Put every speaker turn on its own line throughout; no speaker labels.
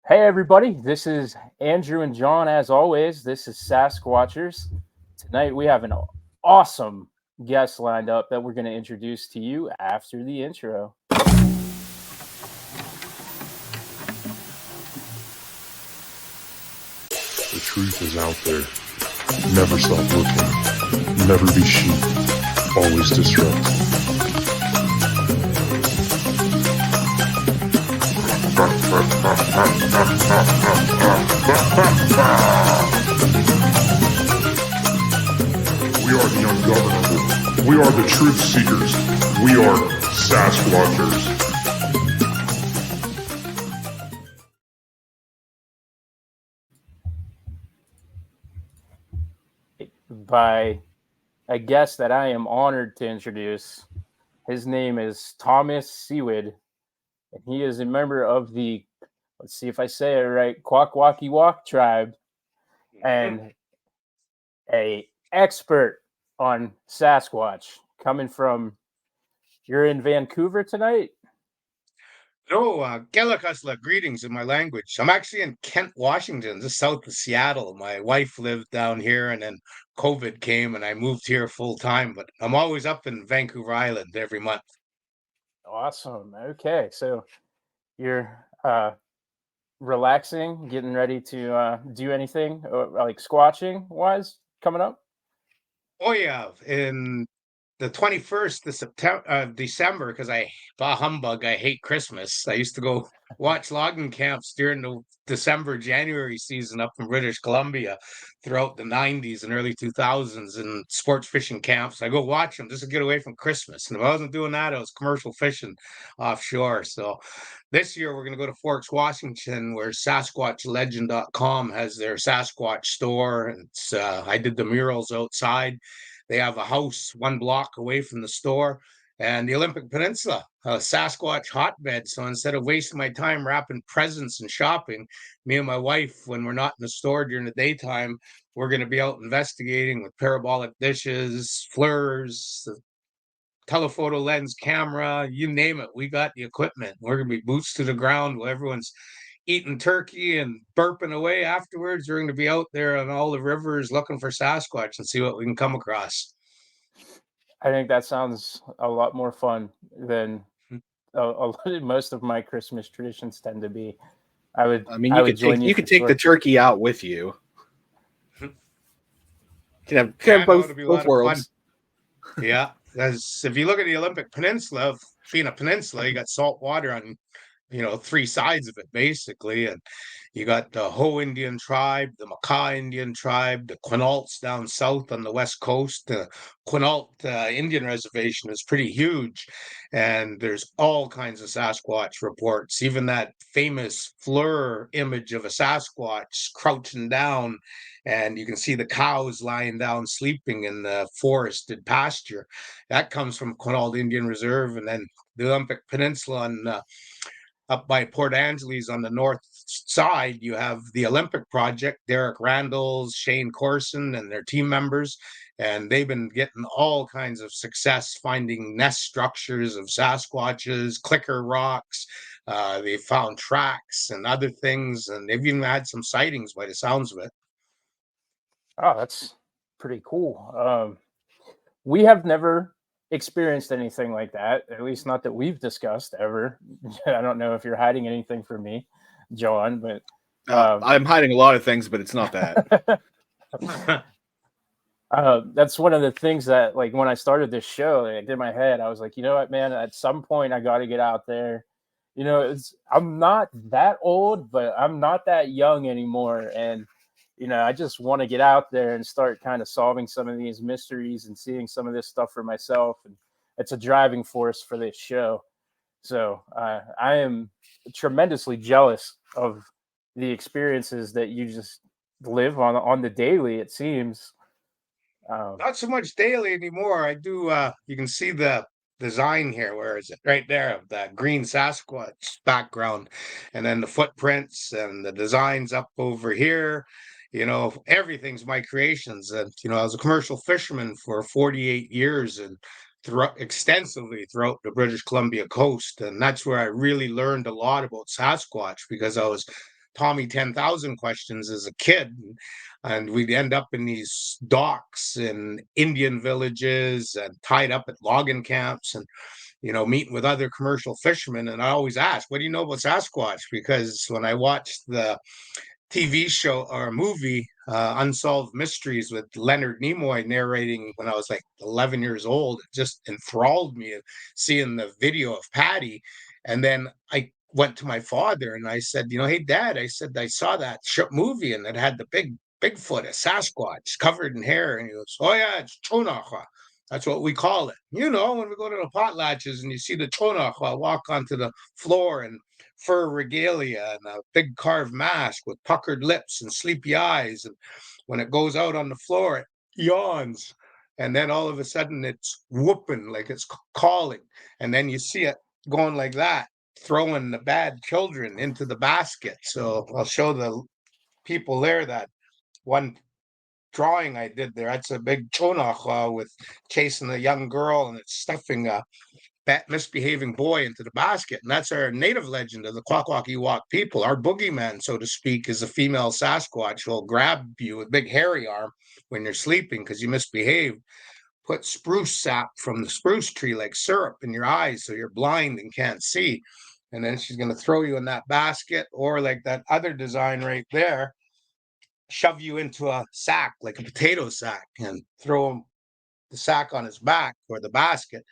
Hey, everybody, this is Andrew and John. As always, this is Sasquatchers. Tonight, we have an awesome guest lined up that we're going to introduce to you after the intro.
The truth is out there. Never stop looking. Never be sheep. Always disrupt. We are the ungovernable. We are the truth seekers. We are Sasquatchers.
By a guest that I am honored to introduce. His name is Thomas Sewid, and he is a member of the, let's see if I say it right, Kwakwakiwak tribe, and a expert on Sasquatch. Coming from, you're in Vancouver tonight?
No, Gelakasla, greetings in my language. I'm actually in Kent, Washington, just south of Seattle. My wife lived down here and then COVID came and I moved here full time, but I'm always up in Vancouver Island every month.
Awesome. Okay, so you're relaxing, getting ready to do anything like squatching wise coming up?
Oh yeah, in the 21st of December, because I bah humbug, I hate Christmas. I used to go watch logging camps during the December, January season up in British Columbia throughout the 90s and early 2000s and sports fishing camps. I go watch them just to get away from Christmas. And if I wasn't doing that, I was commercial fishing offshore. So this year we're going to go to Forks, Washington, where SasquatchLegend.com has their Sasquatch store. And I did the murals outside. They have a house one block away from the store and the Olympic Peninsula, a Sasquatch hotbed. So instead of wasting my time wrapping presents and shopping, me and my wife, when we're not in the store during the daytime, we're going to be out investigating with parabolic dishes, FLIRs, the telephoto lens camera, you name it. We got the equipment. We're going to be boots to the ground while everyone's eating turkey and burping away afterwards. We're going to be out there on all the rivers looking for Sasquatch and see what we can come across.
I think that sounds a lot more fun than most of my Christmas traditions tend to be. I would
I mean,
I
you
would
could
join
take
you
you
for
could take the
sure.
turkey out with you. Can have
Yeah, no, it'll
both
be a
both
lot of fun.
worlds.
Yeah, as if you look at the Olympic Peninsula, being a peninsula, you got salt water on three sides of it basically. And you got the Ho Indian tribe, the Makah Indian tribe, the Quinaults down south on the west coast. The Quinault Indian reservation is pretty huge, and there's all kinds of Sasquatch reports. Even that famous FLIR image of a Sasquatch crouching down, and you can see the cows lying down sleeping in the forested pasture. That comes from Quinault Indian Reserve, and then the Olympic Peninsula on up by Port Angeles on the north side, you have the Olympic Project, Derek Randalls, Shane Corson, and their team members. And they've been getting all kinds of success finding nest structures of Sasquatches, clicker rocks. They found tracks and other things, and they've even had some sightings by the sounds of it.
Oh, that's pretty cool. We have never experienced anything like that, at least not that we've discussed ever. I don't know if you're hiding anything from me, John, but
I'm hiding a lot of things, but it's not that.
that's one of the things that, like, when I started this show, like, it did my head. I was like, you know what, man? At some point, I got to get out there. I'm not that old, but I'm not that young anymore, and I just want to get out there and start kind of solving some of these mysteries and seeing some of this stuff for myself. And it's a driving force for this show. So I am tremendously jealous of the experiences that you just live on the daily. It seems.
Not so much daily anymore. I do. You can see the design here. Where is it? Right there, of that green Sasquatch background, and then the footprints and the designs up over here. Everything's my creations. And I was a commercial fisherman for 48 years and extensively throughout the British Columbia coast, and that's where I really learned a lot about Sasquatch because I was Tommy 10,000 questions as a kid. And we'd end up in these docks in Indian villages and tied up at logging camps and, meeting with other commercial fishermen. And I always ask, what do you know about Sasquatch? Because when I watched the TV show or movie, Unsolved Mysteries with Leonard Nimoy narrating when I was like 11 years old, it just enthralled me seeing the video of Patty. And then I went to my father and I said, hey, Dad, I said, I saw that movie and it had the Bigfoot, a Sasquatch covered in hair. And he goes, oh, yeah, it's Chonacha. That's what we call it. When we go to the potlatches and you see the Chonacha walk onto the floor and fur regalia and a big carved mask with puckered lips and sleepy eyes. And when it goes out on the floor, it yawns. And then all of a sudden it's whooping, like it's calling. And then you see it going like that, throwing the bad children into the basket. So I'll show the people there that one drawing I did there. That's a big chonacha with chasing a young girl and it's stuffing a misbehaving boy into the basket. And that's our native legend of the Kwakwaka'wakw people. Our boogeyman, so to speak, is a female Sasquatch who'll grab you with a big hairy arm when you're sleeping because you misbehaved, put spruce sap from the spruce tree like syrup in your eyes so you're blind and can't see. And then she's going to throw you in that basket, or like that other design right there, shove you into a sack, like a potato sack, and throw the sack on his back or the basket,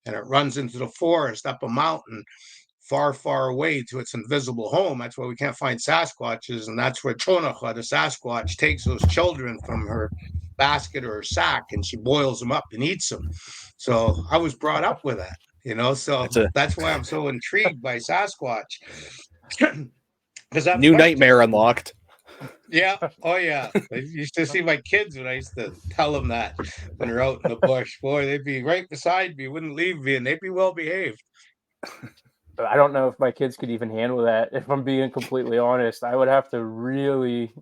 and it runs into the forest up a mountain far, far away to its invisible home. That's why we can't find Sasquatches, and that's where Chonacha, the Sasquatch, takes those children from her basket or her sack, and she boils them up and eats them. So I was brought up with that, so that's why I'm so intrigued by Sasquatch. Because
new nightmare unlocked.
Yeah. Oh, yeah. I used to see my kids when I used to tell them that when they're out in the bush. Boy, they'd be right beside me, wouldn't leave me, and they'd be well behaved.
I don't know if my kids could even handle that. If I'm being completely honest, I would have to really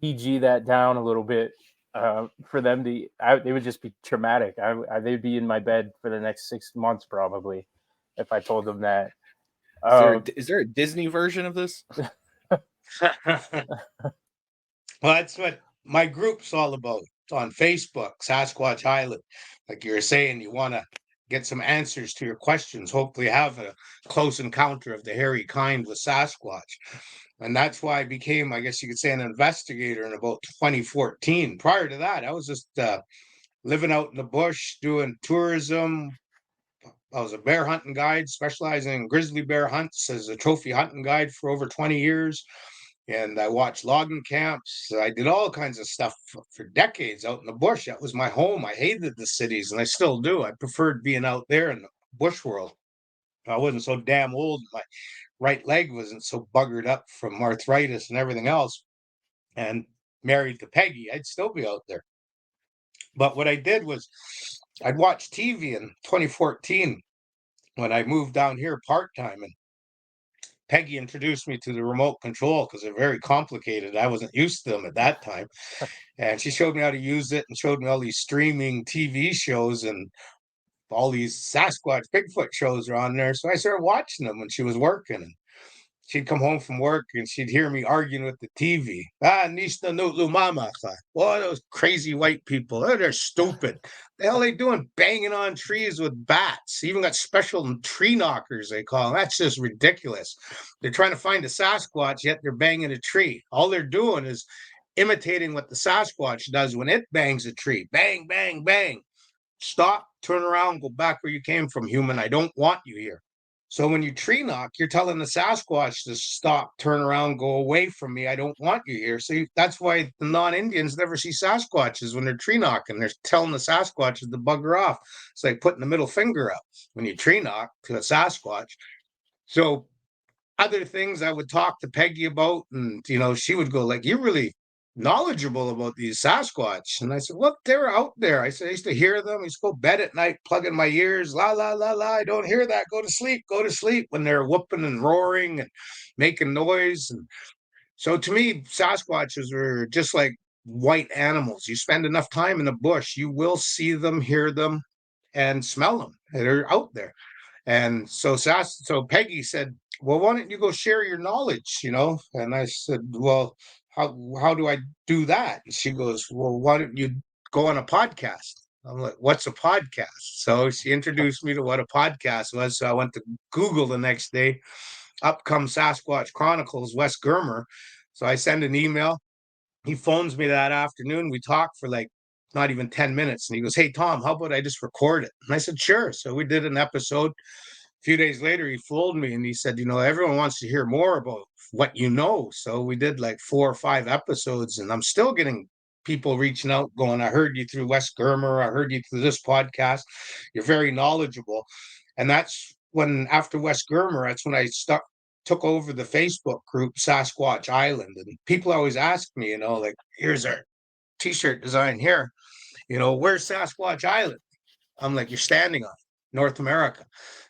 PG that down a little bit for them to. They would just be traumatic. They'd be in my bed for the next 6 months probably if I told them that.
Is there a Disney version of this?
Well, that's what my group's all about. It's on Facebook, Sasquatch Island. Like you were saying, you want to get some answers to your questions, hopefully have a close encounter of the hairy kind with Sasquatch. And that's why I became, I guess you could say, an investigator in about 2014. Prior to that, I was just living out in the bush, doing tourism. I was a bear hunting guide, specializing in grizzly bear hunts as a trophy hunting guide for over 20 years. And I watched logging camps. I did all kinds of stuff for decades out in the bush. That was my home. I hated the cities, and I still do. I preferred being out there in the bush world. I wasn't so damn old. My right leg wasn't so buggered up from arthritis and everything else. And married to Peggy, I'd still be out there. But what I did was I'd watch TV in 2014 when I moved down here part-time, and Peggy introduced me to the remote control because they're very complicated. I wasn't used to them at that time. And she showed me how to use it and showed me all these streaming TV shows, and all these Sasquatch, Bigfoot shows are on there. So I started watching them when she was working. And she'd come home from work and she'd hear me arguing with the TV. Nishna Nutlu Mama. Boy, those crazy white people, they're stupid. The hell they doing banging on trees with bats? Even got special tree knockers, they call them. That's just ridiculous. They're trying to find a Sasquatch, yet they're banging a tree. All they're doing is imitating what the Sasquatch does when it bangs a tree. Bang, bang, bang. Stop, turn around, go back where you came from, human. I don't want you here. So when you tree knock, you're telling the Sasquatch to stop, turn around, go away from me. I don't want you here. So that's why the non-Indians never see Sasquatches when they're tree knocking. They're telling the Sasquatches to bugger off. It's like putting the middle finger up when you tree knock to a Sasquatch. So other things I would talk to Peggy about, and she would go like, "You're really knowledgeable about these Sasquatch." And I said, "Well, they're out there." I said, "I used to hear them. I used to go bed at night, plug in my ears, la la la la. I don't hear that. Go to sleep when they're whooping and roaring and making noise." And so to me, Sasquatches were just like white animals. You spend enough time in the bush, you will see them, hear them, and smell them. They're out there. And so Peggy said, well, why don't you go share your knowledge, And I said, well, how do I do that? And she goes, well, why don't you go on a podcast? I'm like, what's a podcast? So she introduced me to what a podcast was. So I went to Google the next day. Up comes Sasquatch Chronicles, Wes Germer. So I send an email. He phones me that afternoon. We talked for like not even 10 minutes. And he goes, hey, Tom, how about I just record it? And I said, sure. So we did an episode. A few days later, he fooled me and he said, everyone wants to hear more about what you know. So we did like 4 or 5 episodes, and I'm still getting people reaching out going, I heard you through Wes Germer. I heard you through this podcast. You're very knowledgeable. And that's when, after Wes Germer, that's when I took over the Facebook group Sasquatch Island. And people always ask me, like, here's our t-shirt design here. Where's Sasquatch Island? I'm like, you're standing on it, North America.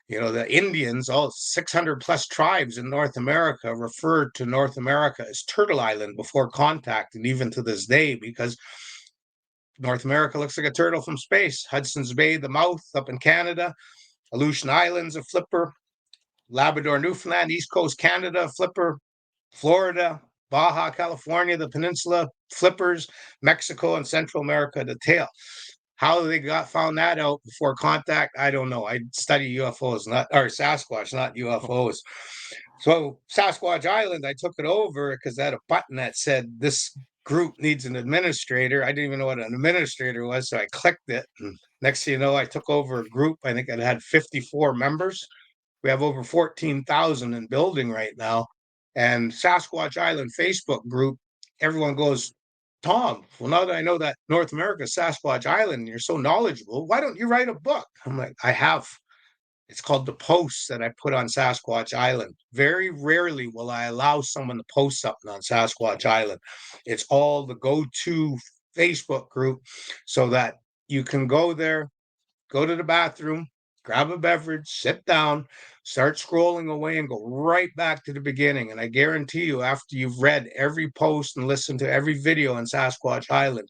The Indians, all 600 plus tribes in North America, referred to North America as Turtle Island before contact, and even to this day, because North America looks like a turtle from space. Hudson's Bay, the mouth up in Canada, Aleutian Islands, a flipper, Labrador, Newfoundland, East Coast Canada, flipper, Florida, Baja, California, the peninsula, flippers, Mexico, and Central America, the tail. How they found that out before contact, I don't know. I study UFOs, or Sasquatch, not UFOs. So Sasquatch Island, I took it over because I had a button that said this group needs an administrator. I didn't even know what an administrator was, so I clicked it. And next thing you know, I took over a group. I think it had 54 members. We have over 14,000 in building right now. And Sasquatch Island Facebook group, everyone goes, Tom, well, now that I know that North America is Sasquatch Island, and you're so knowledgeable, why don't you write a book? I'm like, I have. It's called The Posts that I put on Sasquatch Island. Very rarely will I allow someone to post something on Sasquatch Island. It's all the go-to Facebook group so that you can go there, go to the bathroom, grab a beverage, sit down, start scrolling away, and go right back to the beginning. And I guarantee you, after you've read every post and listened to every video on Sasquatch Island,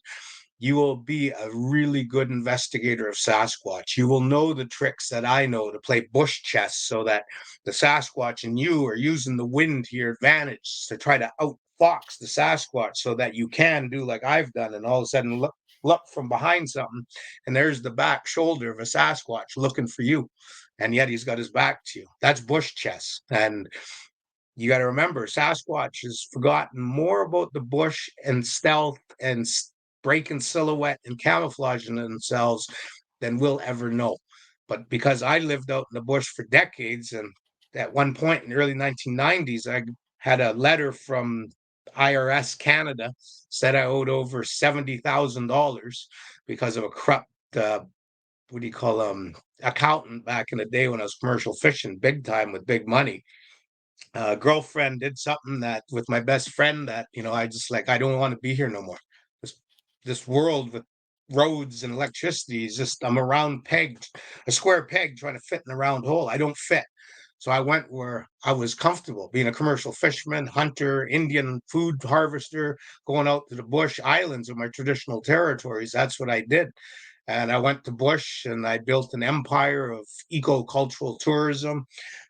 you will be a really good investigator of Sasquatch. You will know the tricks that I know to play bush chess so that the Sasquatch and you are using the wind to your advantage to try to outfox the Sasquatch so that you can do like I've done and all of a sudden look from behind something and there's the back shoulder of a Sasquatch looking for you. And yet he's got his back to you. That's bush chess. And you got to remember, Sasquatch has forgotten more about the bush and stealth and breaking silhouette and camouflaging themselves than we'll ever know. But because I lived out in the bush for decades, and at one point in the early 1990s, I had a letter from IRS Canada said I owed over $70,000 because of a corrupt, what do you call accountant back in the day when I was commercial fishing big time with big money. Girlfriend did something that with my best friend that I just like, I don't want to be here no more. This world with roads and electricity is just, I'm a round peg, a square peg trying to fit in a round hole. I don't fit. So I went where I was comfortable, being a commercial fisherman, hunter, Indian food harvester, going out to the bush islands of my traditional territories. That's what I did. And I went to bush and I built an empire of eco-cultural tourism.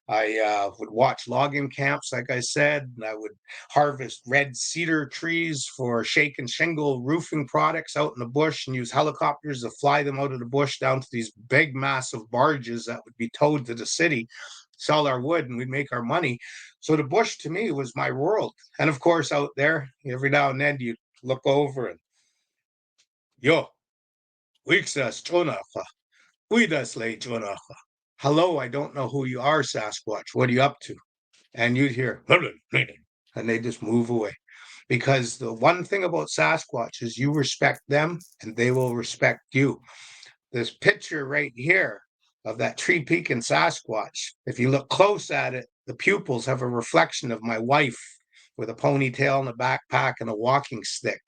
I would watch logging camps, like I said, and I would harvest red cedar trees for shake and shingle roofing products out in the bush and use helicopters to fly them out of the bush down to these big, massive barges that would be towed to the city, sell our wood, and we'd make our money. So the bush to me was my world. And of course, out there, every now and then you look over and, yo, Wixas Jonacha, Uidasley Jonacha. Hello, I don't know who you are, Sasquatch. What are you up to? And you'd hear, and they just move away. Because the one thing about Sasquatch is you respect them and they will respect you. This picture right here of that tree peak in Sasquatch, if you look close at it, the pupils have a reflection of my wife with a ponytail and a backpack and a walking stick.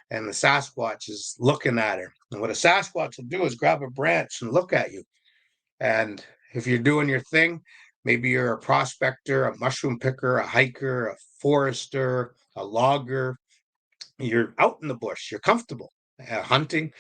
And the Sasquatch is looking at her. And what a Sasquatch will do is grab a branch and look at you. And if you're doing your thing, maybe you're a prospector, a mushroom picker, a hiker, a forester, a logger, you're out in the bush, you're comfortable hunting.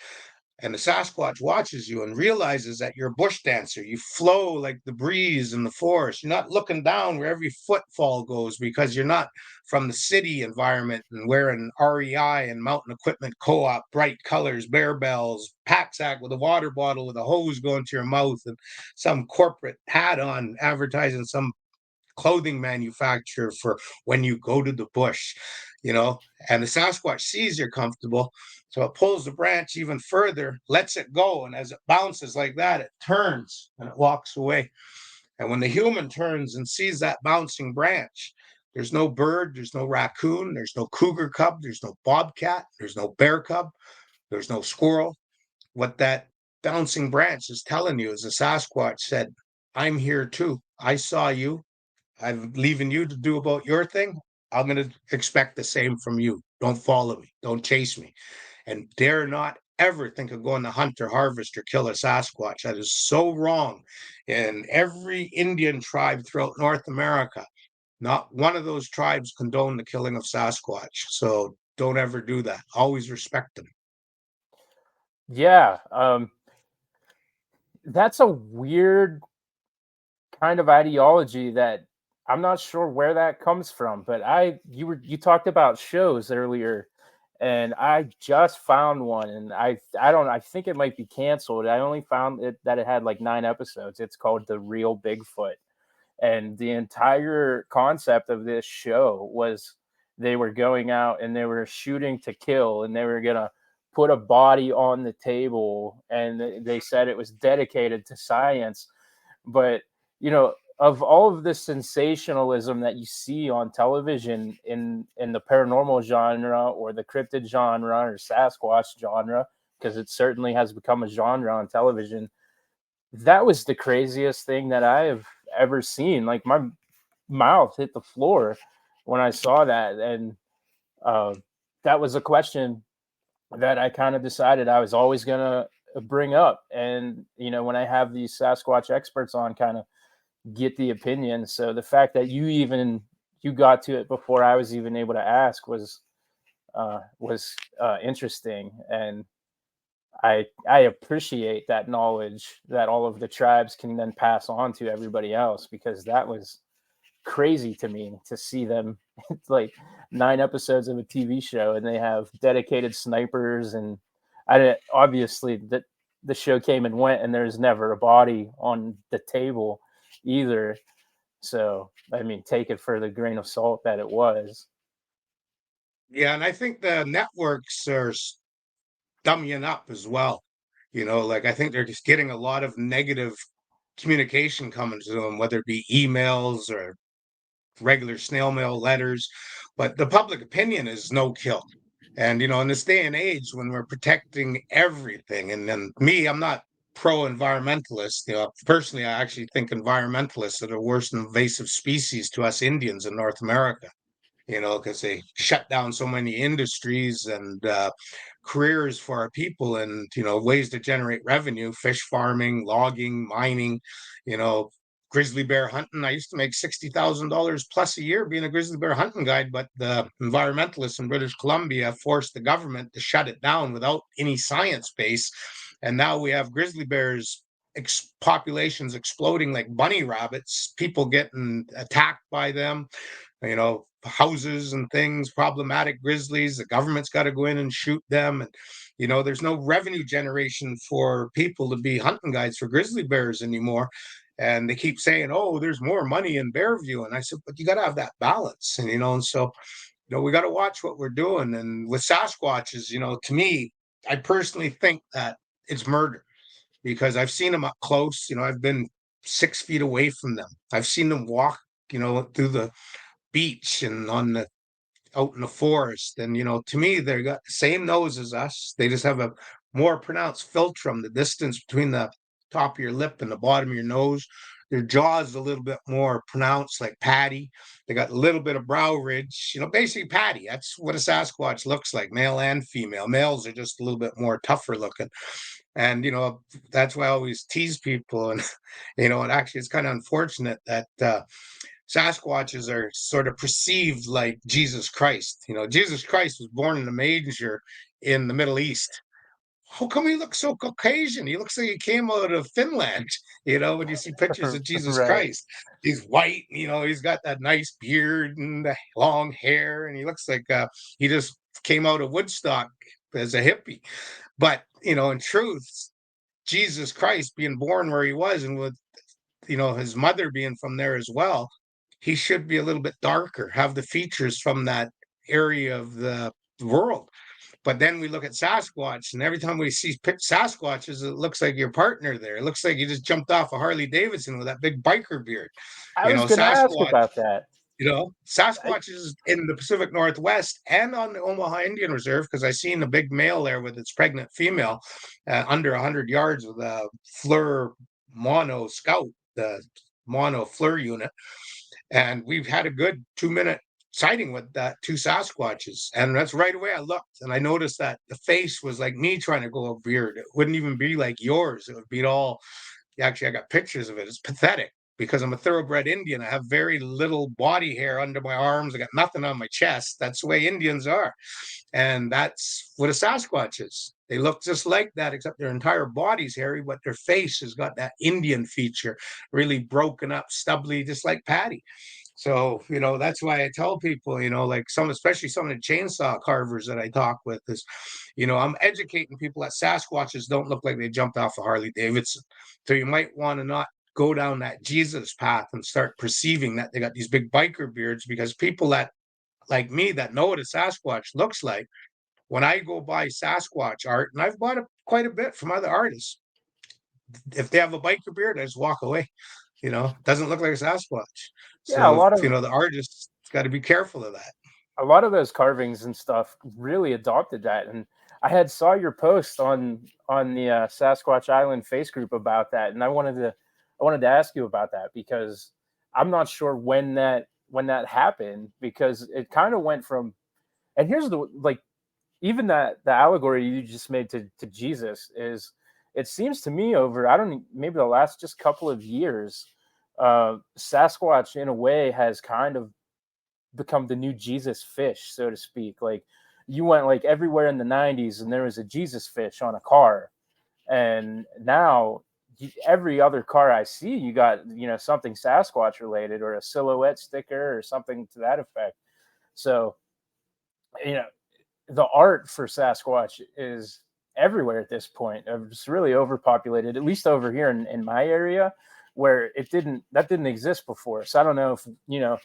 And the Sasquatch watches you and realizes that you're a bush dancer. You flow like the breeze in the forest. You're not looking down where every footfall goes because you're not from the city environment and wearing REI and Mountain Equipment Co-op, bright colors, bear bells, pack sack with a water bottle with a hose going to your mouth, and some corporate hat on advertising some clothing manufacturer for when you go to the bush, and the Sasquatch sees you're comfortable. So it pulls the branch even further, lets it go. And as it bounces like that, it turns and it walks away. And when the human turns and sees that bouncing branch, there's no bird, there's no raccoon, there's no cougar cub, there's no bobcat, there's no bear cub, there's no squirrel. What that bouncing branch is telling you is the Sasquatch said, I'm here too. I saw you. I'm leaving you to do about your thing. I'm going to expect the same from you. Don't follow me. Don't chase me. And dare not ever think of going to hunt or harvest or kill a Sasquatch. That is so wrong. In every Indian tribe throughout North America, not one of those tribes condone the killing of Sasquatch. So don't ever do that. Always respect them.
Yeah, that's a weird kind of ideology that I'm not sure where that comes from. But you talked about shows earlier, and I just found one, and I think it might be canceled. I only found it that it had like 9 episodes. It's called The Real Bigfoot, and the entire concept of this show was they were going out and they were shooting to kill, and they were gonna put a body on the table, and they said it was dedicated to science. But of all of the sensationalism that you see on television in the paranormal genre or the cryptid genre or Sasquatch genre, because it certainly has become a genre on television, that was the craziest thing that I have ever seen. Like, my mouth hit the floor when I saw that, and uh, that was a question that I kind of decided I was always gonna bring up. And when I have these Sasquatch experts on, kind of get the opinion. So the fact that you got to it before I was even able to ask was interesting, and I appreciate that knowledge that all of the tribes can then pass on to everybody else, because that was crazy to me to see them. It's like 9 episodes of a TV show, and they have dedicated snipers, and obviously that the show came and went, and there's never a body on the table either. So I mean, take it for the grain of salt that it was.
Yeah, and I think the networks are dummying up as well. Like I think they're just getting a lot of negative communication coming to them, whether it be emails or regular snail mail letters. But the public opinion is no kill. And in this day and age when we're protecting everything, and then me, I'm not pro-environmentalist. Personally, I actually think environmentalists are the worst invasive species to us Indians in North America, because they shut down so many industries and careers for our people, and ways to generate revenue: fish farming, logging, mining, you know grizzly bear hunting. I used to make $60,000 plus a year being a grizzly bear hunting guide, but the environmentalists in British Columbia forced the government to shut it down without any science base. And now we have grizzly bears populations exploding like bunny rabbits, people getting attacked by them, houses and things, problematic grizzlies. The government's got to go in and shoot them. And, there's no revenue generation for people to be hunting guides for grizzly bears anymore. And they keep saying, oh, there's more money in Bearview. And I said, but you got to have that balance. And so, we got to watch what we're doing. And with Sasquatches, to me, I personally think that it's murder, because I've seen them up close. I've been 6 feet away from them. I've seen them walk, through the beach and out in the forest. And to me, they got the same nose as us. They just have a more pronounced philtrum, the distance between the top of your lip and the bottom of your nose. Their jaw is a little bit more pronounced, like patty. They got a little bit of brow ridge, basically patty. That's what a Sasquatch looks like, male and female. Males are just a little bit more tougher looking. And that's why I always tease people. And and actually it's kind of unfortunate that Sasquatches are sort of perceived like Jesus Christ. Jesus Christ was born in a manger in the Middle East. how come he looks so Caucasian? He looks like he came out of Finland, when you see pictures of Jesus
Right.
Christ. He's white, he's got that nice beard and the long hair, and he looks like he just came out of Woodstock as a hippie. But, in truth, Jesus Christ being born where he was, and with, his mother being from there as well, he should be a little bit darker, have the features from that area of the world. But then we look at Sasquatch, and every time we see Sasquatches, it looks like your partner there. It looks like you just jumped off a Harley Davidson with that big biker beard.
I was going to ask
Sasquatch,
about that. I,
Sasquatch is in the Pacific Northwest and on the Omaha Indian Reserve, because I seen a big male there with its pregnant female under 100 yards with a Fleur Mono Scout, the Mono Fleur unit. And we've had a good 2-minute sighting with that two Sasquatches. And that's right away I looked and I noticed that the face was like me trying to go a beard. It wouldn't even be like yours. It would be all, actually, I got pictures of it. It's pathetic because I'm a thoroughbred Indian. I have very little body hair under my arms. I got nothing on my chest. That's the way Indians are. And that's what a Sasquatch is. They look just like that, except their entire body's hairy, but their face has got that Indian feature, really broken up, stubbly, just like Patty. So, that's why I tell people, like especially some of the chainsaw carvers that I talk with is, I'm educating people that Sasquatches don't look like they jumped off a Harley Davidson. So you might want to not go down that Jesus path and start perceiving that they got these big biker beards, because people that like me that know what a Sasquatch looks like, when I go buy Sasquatch art, and I've bought quite a bit from other artists, if they have a biker beard, I just walk away. Doesn't look like a Sasquatch.
yeah,
So, the artist's got to be careful of that.
a lot of those carvings and stuff really adopted that. And I had saw your post on the Sasquatch Island face group about that, and I wanted to ask you about that because I'm not sure when that happened, because it kind of went from, and here's the like, even that the allegory you just made to Jesus is, it seems to me over, I don't, maybe the last just couple of years, Sasquatch in a way has kind of become the new Jesus fish, so to speak. Like, you went like everywhere in the 90s and there was a Jesus fish on a car, and now every other car I see, you got, something Sasquatch related or a silhouette sticker or something to that effect. So, you know, the art for Sasquatch is everywhere at this point. It's really overpopulated, at least over here in my area, where that didn't exist before. So I don't know if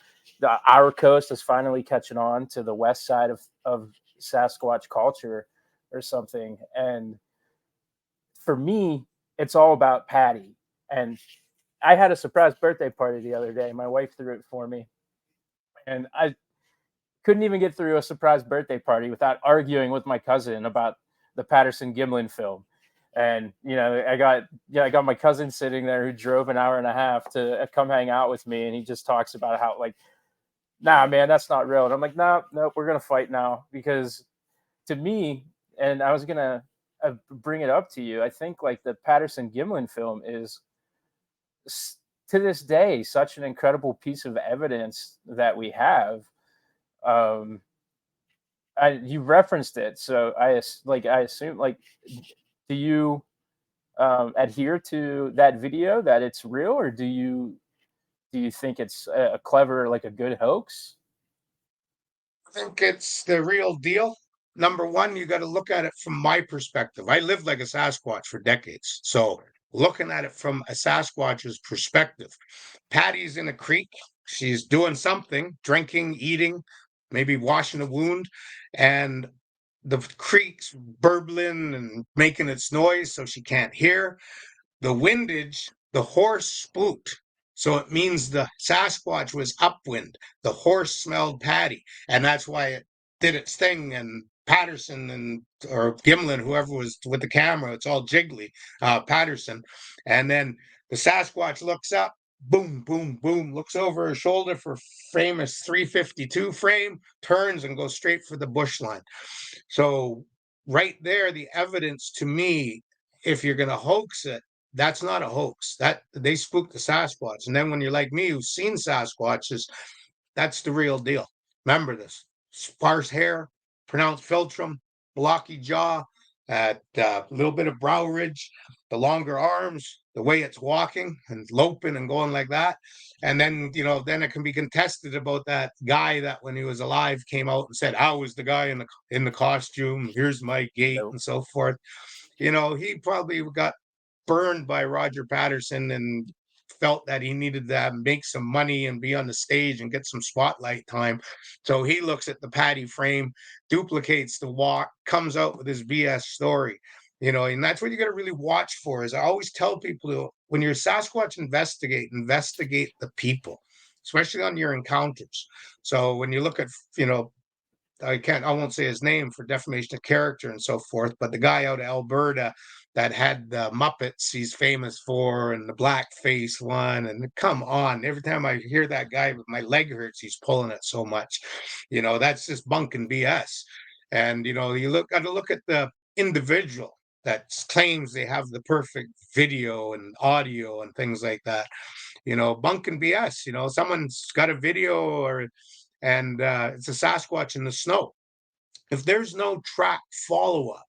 our coast is finally catching on to the west side of Sasquatch culture or something. And for me, it's all about Patty. And I had a surprise birthday party the other day. My wife threw it for me, and I couldn't even get through a surprise birthday party without arguing with my cousin about the Patterson Gimlin film. And I got my cousin sitting there who drove an hour and a half to come hang out with me, and he just talks about how, like, nah, man, that's not real. And I'm like, no, we're gonna fight now, because to me, and I was gonna bring it up to you, I think like the Patterson Gimlin film is to this day such an incredible piece of evidence that we have. um you referenced it, so I assume, like, do you adhere to that video that it's real, or do you think it's a clever, like a good hoax?
I think it's the real deal. Number one, you got to look at it from my perspective. I lived like a Sasquatch for decades. So, looking at it from a Sasquatch's perspective, Patty's in a creek. She's doing something, drinking, eating, maybe washing a wound. And the creek's burbling and making its noise so she can't hear. The windage, the horse spooked. So it means the Sasquatch was upwind. The horse smelled Patty, and that's why it did its thing. And Patterson or Gimlin, whoever was with the camera, it's all jiggly, Patterson. And then the Sasquatch looks up, boom, boom, boom, looks over her shoulder for famous 352 frame, turns and goes straight for the bush line. So right there, the evidence to me, if you're going to hoax it, that's not a hoax. That they spooked the Sasquatch. And then when you're like me, who's seen Sasquatches, that's the real deal. Remember this: sparse hair, pronounced philtrum, blocky jaw, A little bit of brow ridge, the longer arms, the way it's walking and loping and going like that. And then, then it can be contested about that guy that when he was alive came out and said, I was the guy in the costume, here's my gait
Nope.
and so forth. He probably got burned by Roger Patterson and felt that he needed to make some money and be on the stage and get some spotlight time. So he looks at the Patty frame, duplicates the walk, comes out with his BS story. And that's what you got to really watch for. Is I always tell people when you're Sasquatch investigate the people, especially on your encounters. So when you look at, I won't say his name for defamation of character and so forth, but the guy out of Alberta that had the Muppets he's famous for and the blackface one. And come on, every time I hear that guy, my leg hurts, he's pulling it so much. That's just bunk and BS. And, got to look at the individual that claims they have the perfect video and audio and things like that. Bunk and BS. Someone's got a video and it's a Sasquatch in the snow. If there's no track follow up,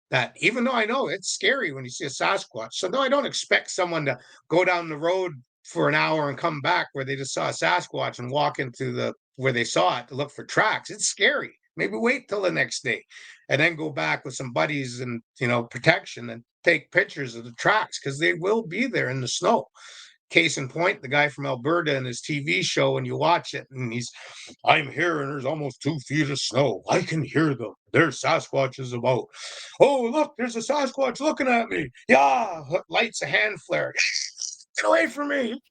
that even though I know it's scary when you see a Sasquatch, so though I don't expect someone to go down the road for an hour and come back where they just saw a Sasquatch and walk into where they saw it to look for tracks, it's scary. Maybe wait till the next day and then go back with some buddies and protection and take pictures of the tracks because they will be there in the snow. Case in point, the guy from Alberta in his TV show, and you watch it, and I'm here, and there's almost 2 feet of snow. I can hear them. There's Sasquatches about. Oh, look, there's a Sasquatch looking at me. Yeah, lights a hand flare. Get away from me.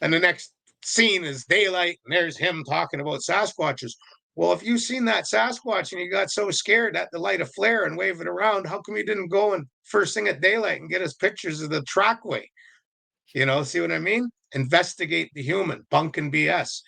And the next scene is daylight, and there's him talking about Sasquatches. Well, if you've seen that Sasquatch and you got so scared at the light a flare and wave it around, how come you didn't go and first thing at daylight and get us pictures of the trackway? See what I mean? Investigate the human, bunk and BS.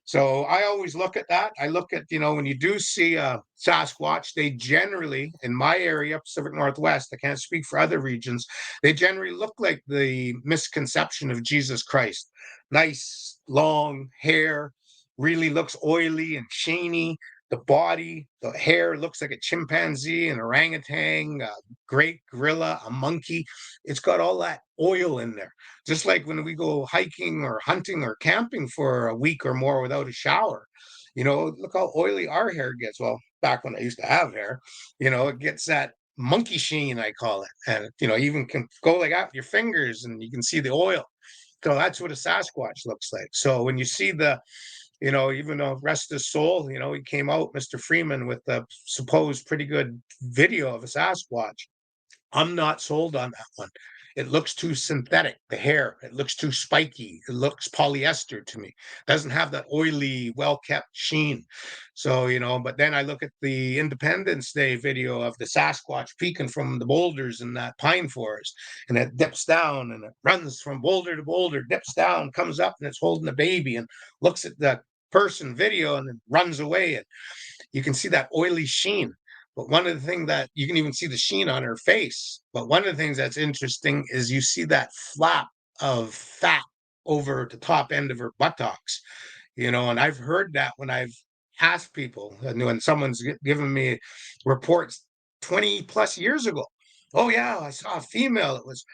So I always look at that. I look at, when you do see a Sasquatch, they generally, in my area, Pacific Northwest, I can't speak for other regions, they generally look like the misconception of Jesus Christ. Nice, long hair, really looks oily and sheeny. The body, the hair looks like a chimpanzee, an orangutan, a great gorilla, a monkey. It's got all that oil in there. Just like when we go hiking or hunting or camping for a week or more without a shower, look how oily our hair gets. Well, back when I used to have hair, it gets that monkey sheen, I call it. And, even can go like out your fingers and you can see the oil. So that's what a Sasquatch looks like. So when you see even though rest his soul, he came out, Mr. Freeman, with a supposed pretty good video of a Sasquatch. I'm not sold on that one. It looks too synthetic, the hair. It looks too spiky. It looks polyester to me. It doesn't have that oily, well-kept sheen. So, but then I look at the Independence Day video of the Sasquatch peeking from the boulders in that pine forest, and it dips down and it runs from boulder to boulder, dips down, comes up, and it's holding a baby and looks at the person video and then runs away. And you can see that oily sheen. But one of the things that you can even see the sheen on her face. But one of the things that's interesting is you see that flap of fat over the top end of her buttocks, and I've heard that when I've asked people, and when someone's given me reports 20 plus years ago. Oh, yeah, I saw a female that was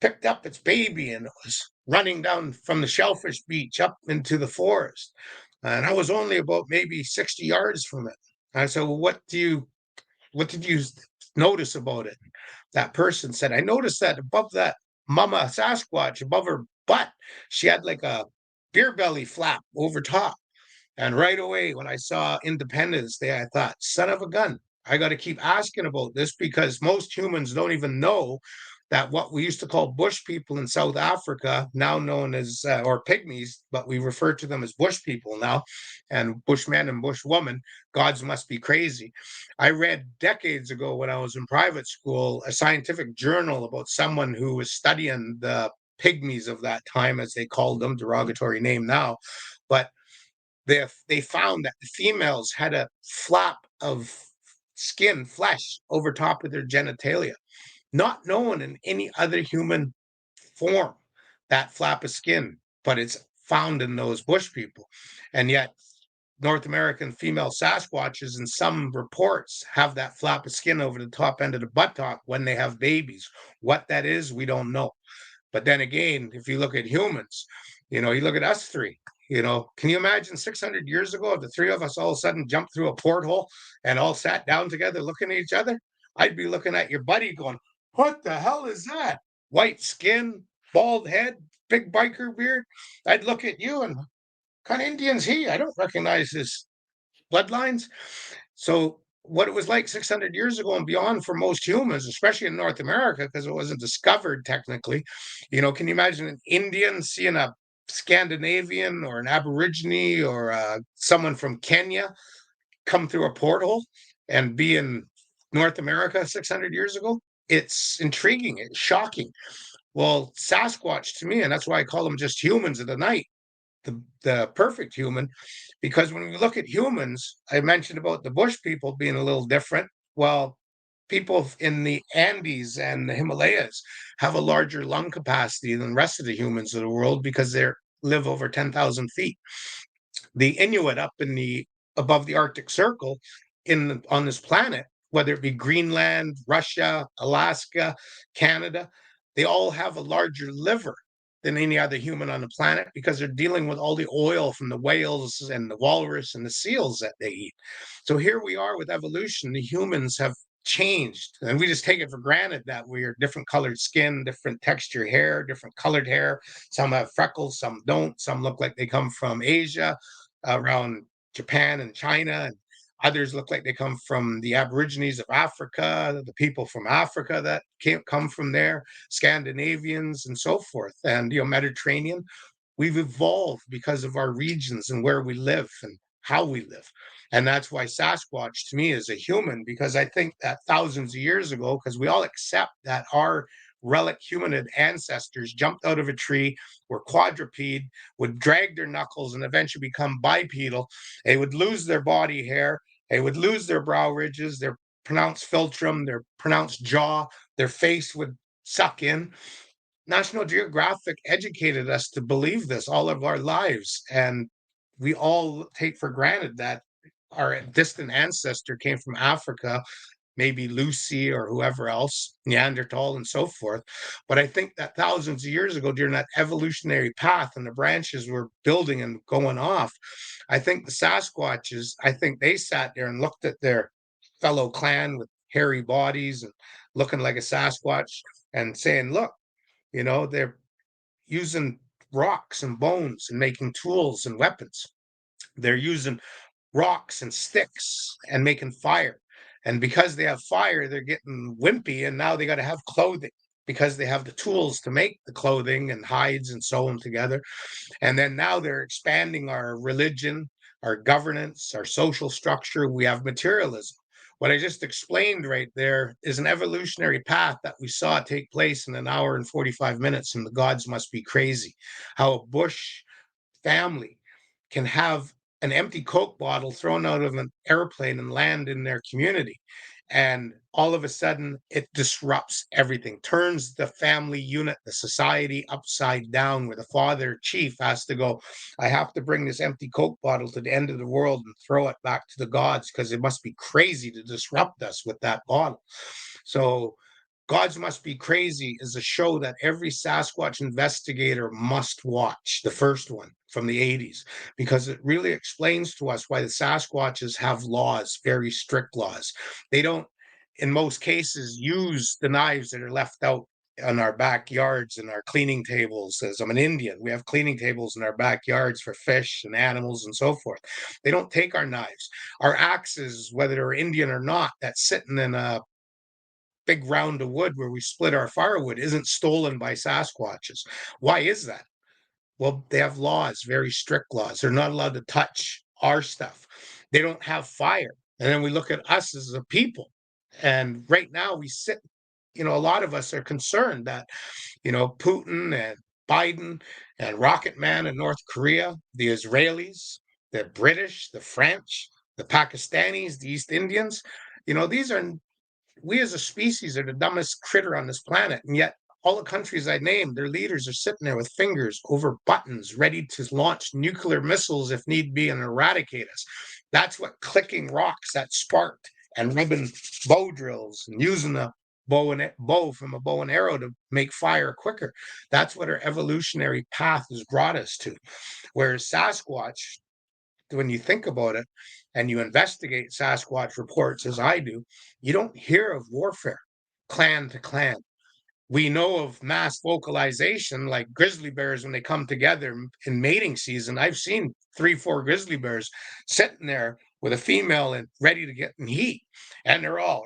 picked up its baby and it was running down from the shellfish beach up into the forest. And I was only about maybe 60 yards from it. I said, well, what did you notice about it? That person said, I noticed that above that mama Sasquatch, above her butt, she had like a beer belly flap over top. And right away, when I saw Independence Day, I thought, son of a gun, I got to keep asking about this because most humans don't even know that what we used to call bush people in South Africa, now known as, or pygmies, but we refer to them as bush people now, and bushmen and bushwomen, gods must be crazy. I read decades ago when I was in private school, a scientific journal about someone who was studying the pygmies of that time, as they called them, derogatory name now. But they found that the females had a flap of skin, flesh over top of their genitalia, not known in any other human form, that flap of skin, but it's found in those bush people. And yet North American female Sasquatches in some reports have that flap of skin over the top end of the buttock when they have babies. What that is, we don't know. But then again, if you look at humans, you look at us three, can you imagine 600 years ago if the three of us all of a sudden jumped through a porthole and all sat down together looking at each other? I'd be looking at your buddy going, what the hell is that? White skin, bald head, big biker beard. I'd look at you and kind of Indian's he? I don't recognize his bloodlines. So what it was like 600 years ago and beyond for most humans, especially in North America, because it wasn't discovered technically. Can you imagine an Indian seeing a Scandinavian or an Aborigine or someone from Kenya come through a porthole and be in North America 600 years ago? It's intriguing. It's shocking. Well, Sasquatch to me, and that's why I call them just humans of the night, the perfect human, because when we look at humans, I mentioned about the bush people being a little different. Well, people in the Andes and the Himalayas have a larger lung capacity than the rest of the humans of the world because they live over 10,000 feet. The Inuit up in the above the Arctic Circle on this planet, whether it be Greenland, Russia, Alaska, Canada, they all have a larger liver than any other human on the planet because they're dealing with all the oil from the whales and the walrus and the seals that they eat. So here we are with evolution. The humans have changed, and we just take it for granted that we are different colored skin, different texture hair, different colored hair. Some have freckles, some don't. Some look like they come from Asia, around Japan and China, and others look like they come from the Aborigines of Africa, the people from Africa that come from there, Scandinavians and so forth, and Mediterranean. We've evolved because of our regions and where we live and how we live. And that's why Sasquatch to me is a human, because I think that thousands of years ago, because we all accept that our relic humanid ancestors jumped out of a tree, were quadruped, would drag their knuckles and eventually become bipedal. They would lose their body hair. They would lose their brow ridges, their pronounced philtrum, their pronounced jaw, their face would suck in. National Geographic educated us to believe this all of our lives. And we all take for granted that our distant ancestor came from Africa, maybe Lucy or whoever else, Neanderthal and so forth. But I think that thousands of years ago, during that evolutionary path and the branches were building and going off, I think the Sasquatches, I think they sat there and looked at their fellow clan with hairy bodies and looking like a Sasquatch and saying, look, they're using rocks and bones and making tools and weapons. They're using rocks and sticks and making fire. And because they have fire, they're getting wimpy, and now they got to have clothing because they have the tools to make the clothing and hides and sew them together. And then now they're expanding our religion, our governance, our social structure. We have materialism. What I just explained right there is an evolutionary path that we saw take place in an hour and 45 minutes, and the gods must be crazy. How a bush family can have an empty Coke bottle thrown out of an airplane and land in their community. And all of a sudden, it disrupts everything, turns the family unit, the society upside down, where the father chief has to go, I have to bring this empty Coke bottle to the end of the world and throw it back to the gods because it must be crazy to disrupt us with that bottle. So Gods Must Be Crazy is a show that every Sasquatch investigator must watch, the first one from the 80s, because it really explains to us why the Sasquatches have laws, very strict laws. They don't, in most cases, use the knives that are left out on our backyards and our cleaning tables. As I'm an Indian, we have cleaning tables in our backyards for fish and animals and so forth. They don't take our knives. Our axes, whether they're Indian or not, that's sitting in a big round of wood where we split our firewood, isn't stolen by Sasquatches. Why is that? Well, they have laws, very strict laws. They're not allowed to touch our stuff. They don't have fire. And then we look at us as a people. And right now we sit, a lot of us are concerned that, Putin and Biden and Rocket Man in North Korea, the Israelis, the British, the French, the Pakistanis, the East Indians, these are we as a species are the dumbest critter on this planet, and yet all the countries I named, their leaders are sitting there with fingers over buttons, ready to launch nuclear missiles if need be and eradicate us. That's what clicking rocks that sparked, and rubbing bow drills and using a bow from a bow and arrow to make fire quicker. That's what our evolutionary path has brought us to. Whereas Sasquatch, when you think about it and you investigate Sasquatch reports, as I do, you don't hear of warfare, clan to clan. We know of mass vocalization, like grizzly bears when they come together in mating season. I've seen 3, 4 grizzly bears sitting there with a female and ready to get in heat, and they're all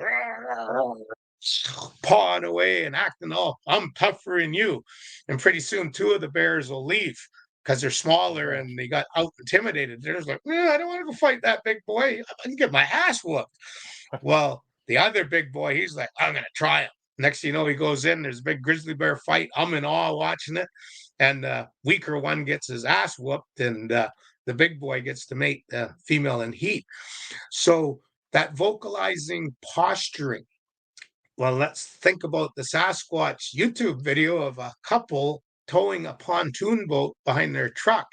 pawing away and acting all, I'm tougher than you. And pretty soon, 2 of the bears will leave because they're smaller and they got out intimidated. They're just like, I don't want to go fight that big boy. I can get my ass whooped. Well, the other big boy, he's like, I'm going to try him. Next thing you know, he goes in, there's a big grizzly bear fight. I'm in awe watching it. And the weaker one gets his ass whooped, and the big boy gets to mate the female in heat. So that vocalizing posturing. Well, let's think about the Sasquatch YouTube video of a couple towing a pontoon boat behind their truck.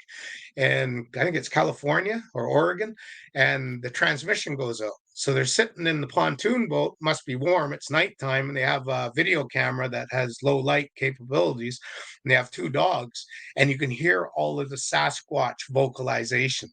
And I think it's California or Oregon, and the transmission goes out. So they're sitting in the pontoon boat, must be warm, it's nighttime, and they have a video camera that has low light capabilities, and they have 2 dogs, and you can hear all of the Sasquatch vocalization.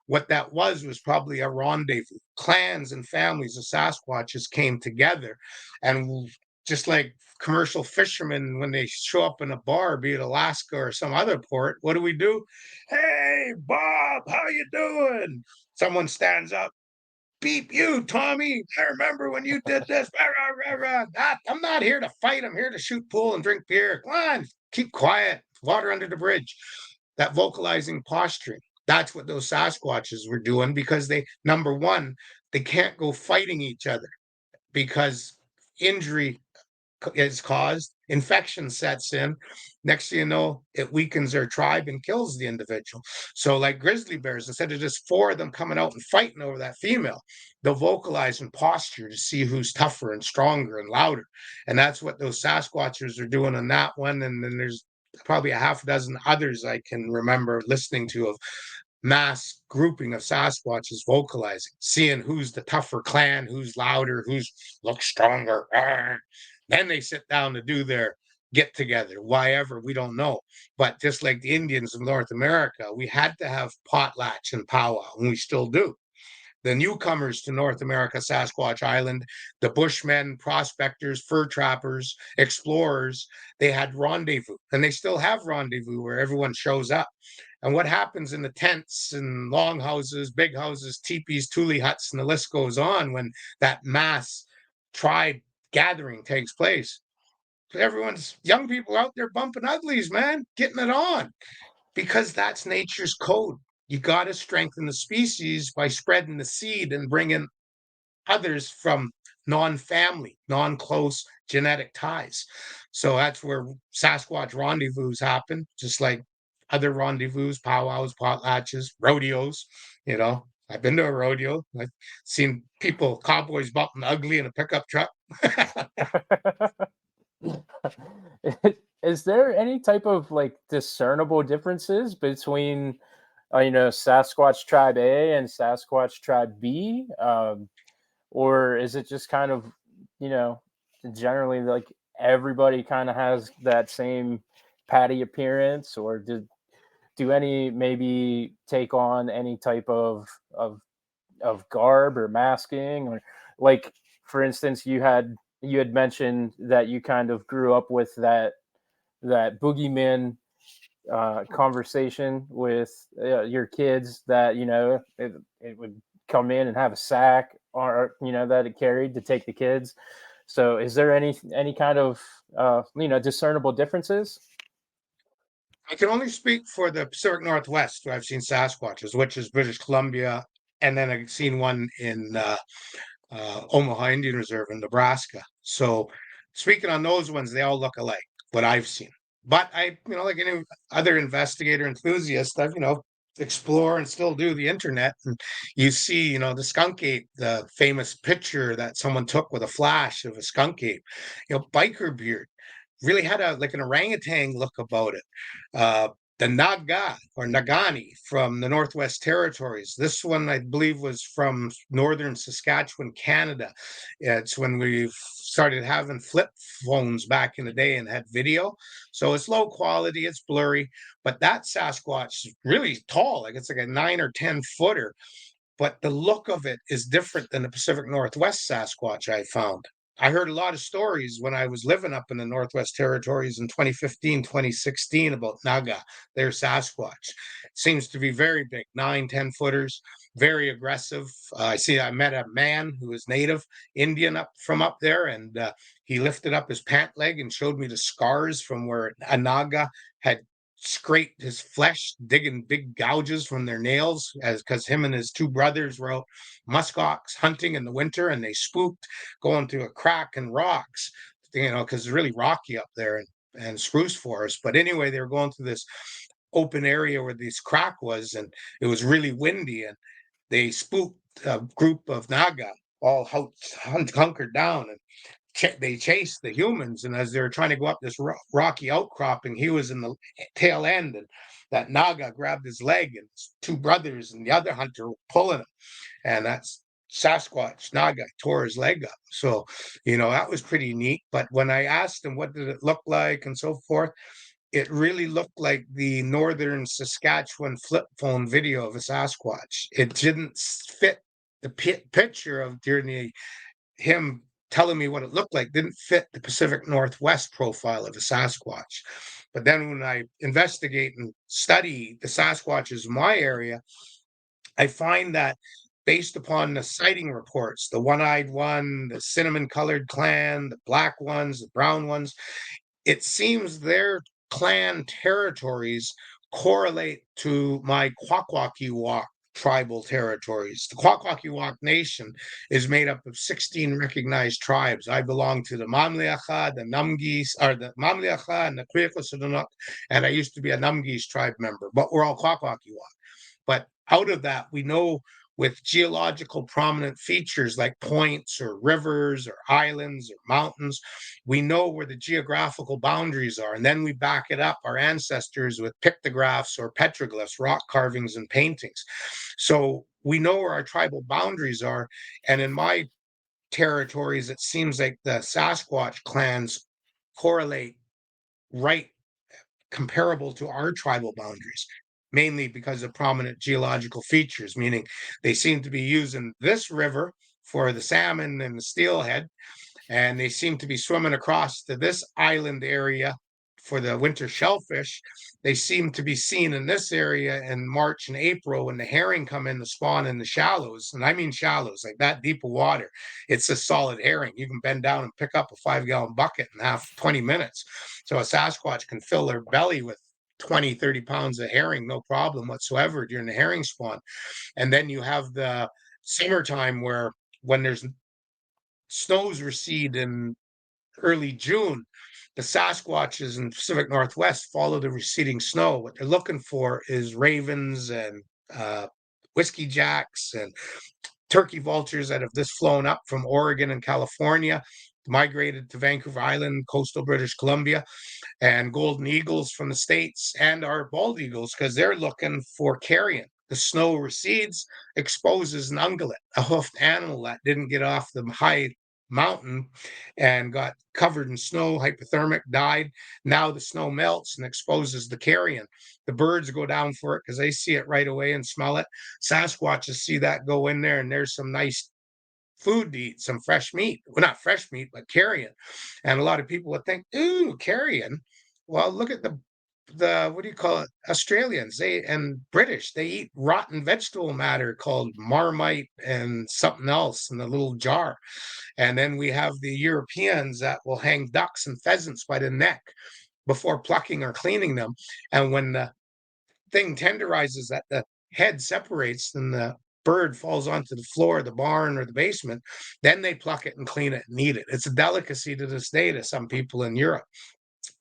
What that was probably a rendezvous. Clans and families of Sasquatches came together, and just like commercial fishermen, when they show up in a bar, be it Alaska or some other port, what do? Hey, Bob, how you doing? Someone stands up. Beep you, Tommy. I remember when you did this. I'm not here to fight. I'm here to shoot pool and drink beer. Come on, keep quiet. Water under the bridge. That vocalizing posturing. That's what those Sasquatches were doing, because they, number one, they can't go fighting each other because injury is caused, infection sets in. Next thing you know, it weakens their tribe and kills the individual. So, like grizzly bears, instead of just 4 of them coming out and fighting over that female, they'll vocalize and posture to see who's tougher and stronger and louder. And that's what those Sasquatchers are doing on that one. And then there's probably a half dozen others I can remember listening to of mass grouping of Sasquatches vocalizing, seeing who's the tougher clan, who's louder, who's looks stronger. Then they sit down to do their get together. Why ever, we don't know. But just like the Indians of North America, we had to have potlatch and powwow, and we still do. The newcomers to North America, Sasquatch Island, the Bushmen, prospectors, fur trappers, explorers, they had rendezvous, and they still have rendezvous where everyone shows up. And what happens in the tents and longhouses, big houses, teepees, tule huts, and the list goes on when that mass tribe gathering takes place? Everyone's young people out there bumping uglies, man, getting it on, because that's nature's code. You got to strengthen the species by spreading the seed and bringing others from non-family, non-close genetic ties. So that's where Sasquatch rendezvous happen, just like other rendezvous, powwows, potlatches, rodeos. You know, I've been to a rodeo. I've seen people, cowboys bumping ugly in a pickup truck.
Is there any type of like discernible differences between, Sasquatch Tribe A and Sasquatch Tribe B, or is it just kind of, you know, generally like everybody kind of has that same patty appearance, or do any maybe take on any type of garb or masking, or like for instance you had mentioned that you kind of grew up with that boogeyman conversation with your kids, that it would come in and have a sack, or that it carried to take the kids. So is there any kind of discernible differences?
I can only speak for the Pacific Northwest, where I've seen Sasquatches, which is British Columbia, and then I've seen one in Omaha Indian Reserve in Nebraska. So speaking on those ones, they all look alike, what I've seen. But I, like any other investigator enthusiast, I've, explore and still do the internet. And you see, the skunk ape, the famous picture that someone took with a flash of a skunk ape, biker beard. really had like an orangutan look about it. The Naga or Nagani from the Northwest Territories. This one, I believe, was from northern Saskatchewan, Canada. It's when we started having flip phones back in the day and had video. So it's low quality, it's blurry, but that Sasquatch is really tall, like it's like a 9 or 10 footer. But the look of it is different than the Pacific Northwest Sasquatch I found. I heard a lot of stories when I was living up in the Northwest Territories in 2015, 2016 about Naga, their Sasquatch. Seems to be very big, 9, 10 footers, very aggressive. I met a man who is native Indian up from up there, and he lifted up his pant leg and showed me the scars from where a Naga had scraped his flesh, digging big gouges from their nails, as because him and his two brothers were out muskox hunting in the winter, and they spooked going through a crack in rocks, because it's really rocky up there and spruce forest. But anyway, they were going through this open area where this crack was, and it was really windy, and they spooked a group of Naga all hunkered down, and they chased the humans, and as they were trying to go up this rocky outcropping, he was in the tail end, and that Naga grabbed his leg, and his two brothers and the other hunter were pulling him, and that's Sasquatch Naga tore his leg up. So, that was pretty neat. But when I asked him what did it look like and so forth, it really looked like the northern Saskatchewan flip phone video of a Sasquatch. It didn't fit the picture of during him telling me what it looked like, didn't fit the Pacific Northwest profile of a Sasquatch. But then when I investigate and study the Sasquatches in my area, I find that based upon the sighting reports, the one-eyed one, the cinnamon-colored clan, the black ones, the brown ones, it seems their clan territories correlate to my Kwakwakiwak tribal territories. The Kwakwakiwak Nation is made up of 16 recognized tribes. I belong to the Mamliacha, the Numgis, or the Mamliacha and the Kriyakosadunuk, and I used to be a Numgis tribe member, but we're all Kwakwakiwak. But out of that, we know with geological prominent features like points or rivers or islands or mountains, we know where the geographical boundaries are. And then we back it up, our ancestors, with pictographs or petroglyphs, rock carvings and paintings. So we know where our tribal boundaries are. And in my territories, it seems like the Sasquatch clans correlate right comparable to our tribal boundaries, mainly because of prominent geological features, meaning they seem to be using this river for the salmon and the steelhead, and they seem to be swimming across to this island area for the winter shellfish. They seem to be seen in this area in March and April when the herring come in to spawn in the shallows. And I mean shallows, like that deep of water. It's a solid herring. You can bend down and pick up a 5-gallon bucket in 20 minutes. So a Sasquatch can fill their belly with 20, 30 pounds of herring, no problem whatsoever during the herring spawn. And then you have the summertime where when there's snows recede in early June, the Sasquatches in the Pacific Northwest follow the receding snow. What they're looking for is ravens and whiskey jacks and turkey vultures that have just flown up from Oregon and California, migrated to Vancouver Island, coastal British Columbia, and golden eagles from the States, and our bald eagles, because they're looking for carrion. The snow recedes, exposes an ungulate, a hoofed animal that didn't get off the high mountain and got covered in snow, hypothermic, died. Now the snow melts and exposes the carrion. The birds go down for it because they see it right away and smell it. Sasquatches see that, go in there, and there's some nice food to eat, some fresh meat. Well, not fresh meat, but carrion. And a lot of people would think, ooh, carrion. Well, look at the what do you call it? Australians, and British, they eat rotten vegetable matter called marmite and something else in a little jar. And then we have the Europeans that will hang ducks and pheasants by the neck before plucking or cleaning them. And when the thing tenderizes, that the head separates and the bird falls onto the floor of the barn or the basement, then they pluck it and clean it and eat it. It's a delicacy to this day to some people in Europe.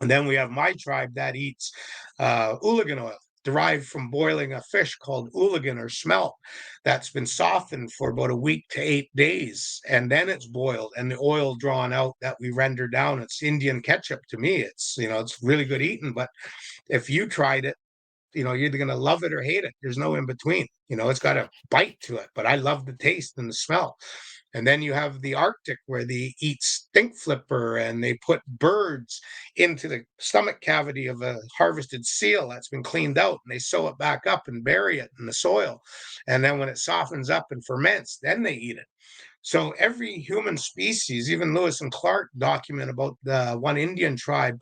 And then we have my tribe that eats ooligan oil. derived from boiling a fish called ooligan or smelt that's been softened for about a week to 8 days. And then it's boiled and the oil drawn out that we render down. It's Indian ketchup to me. It's, it's really good eating. But if you tried it, you're either going to love it or hate it. There's no in between. It's got a bite to it, but I love the taste and the smell. And then you have the Arctic where they eat stink flipper and they put birds into the stomach cavity of a harvested seal that's been cleaned out and they sew it back up and bury it in the soil. And then when it softens up and ferments, then they eat it. So every human species, even Lewis and Clark document about the one Indian tribe,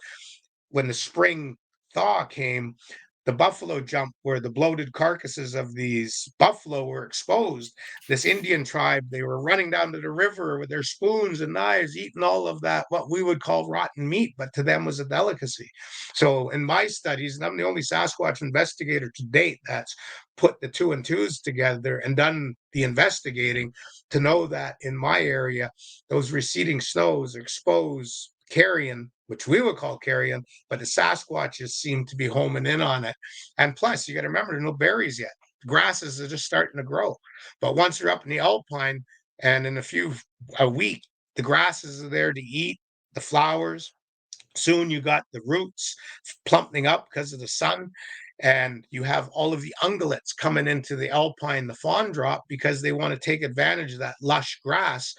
when the spring thaw came, the buffalo jump where the bloated carcasses of these buffalo were exposed. This Indian tribe, they were running down to the river with their spoons and knives, eating all of that, what we would call rotten meat, but to them was a delicacy. So in my studies, and I'm the only Sasquatch investigator to date that's put the two and twos together and done the investigating to know that in my area, those receding snows expose carrion, which we would call carrion, but the Sasquatches seem to be homing in on it. And plus, you got to remember, there's no berries yet. The grasses are just starting to grow. But once you're up in the alpine, and in a week, the grasses are there to eat, the flowers. Soon you got the roots plumping up because of the sun. And you have all of the ungulates coming into the alpine, the fawn drop, because they want to take advantage of that lush grass.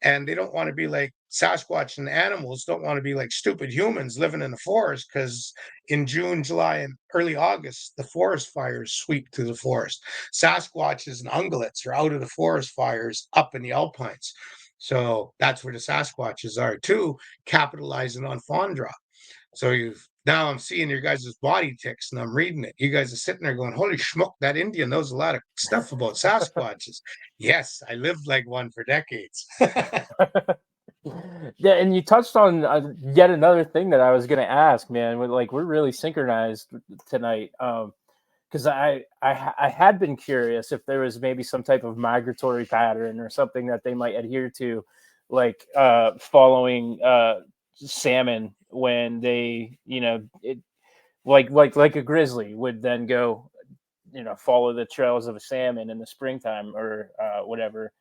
And they don't want to be like Sasquatch, and animals don't want to be like stupid humans living in the forest, because in June, July, and early August, the forest fires sweep through the forest. Sasquatches and ungulates are out of the forest fires up in the alpines. So that's where the Sasquatches are too, capitalizing on fawn drop. So now I'm seeing your guys' body ticks and I'm reading it. You guys are sitting there going, holy schmuck, that Indian knows a lot of stuff about Sasquatches. Yes, I lived like one for decades.
Yeah, and you touched on yet another thing that I was going to ask, man. We're really synchronized tonight. Because I had been curious if there was maybe some type of migratory pattern or something that they might adhere to, like following salmon when they, like a grizzly would then go, follow the trails of a salmon in the springtime or whenever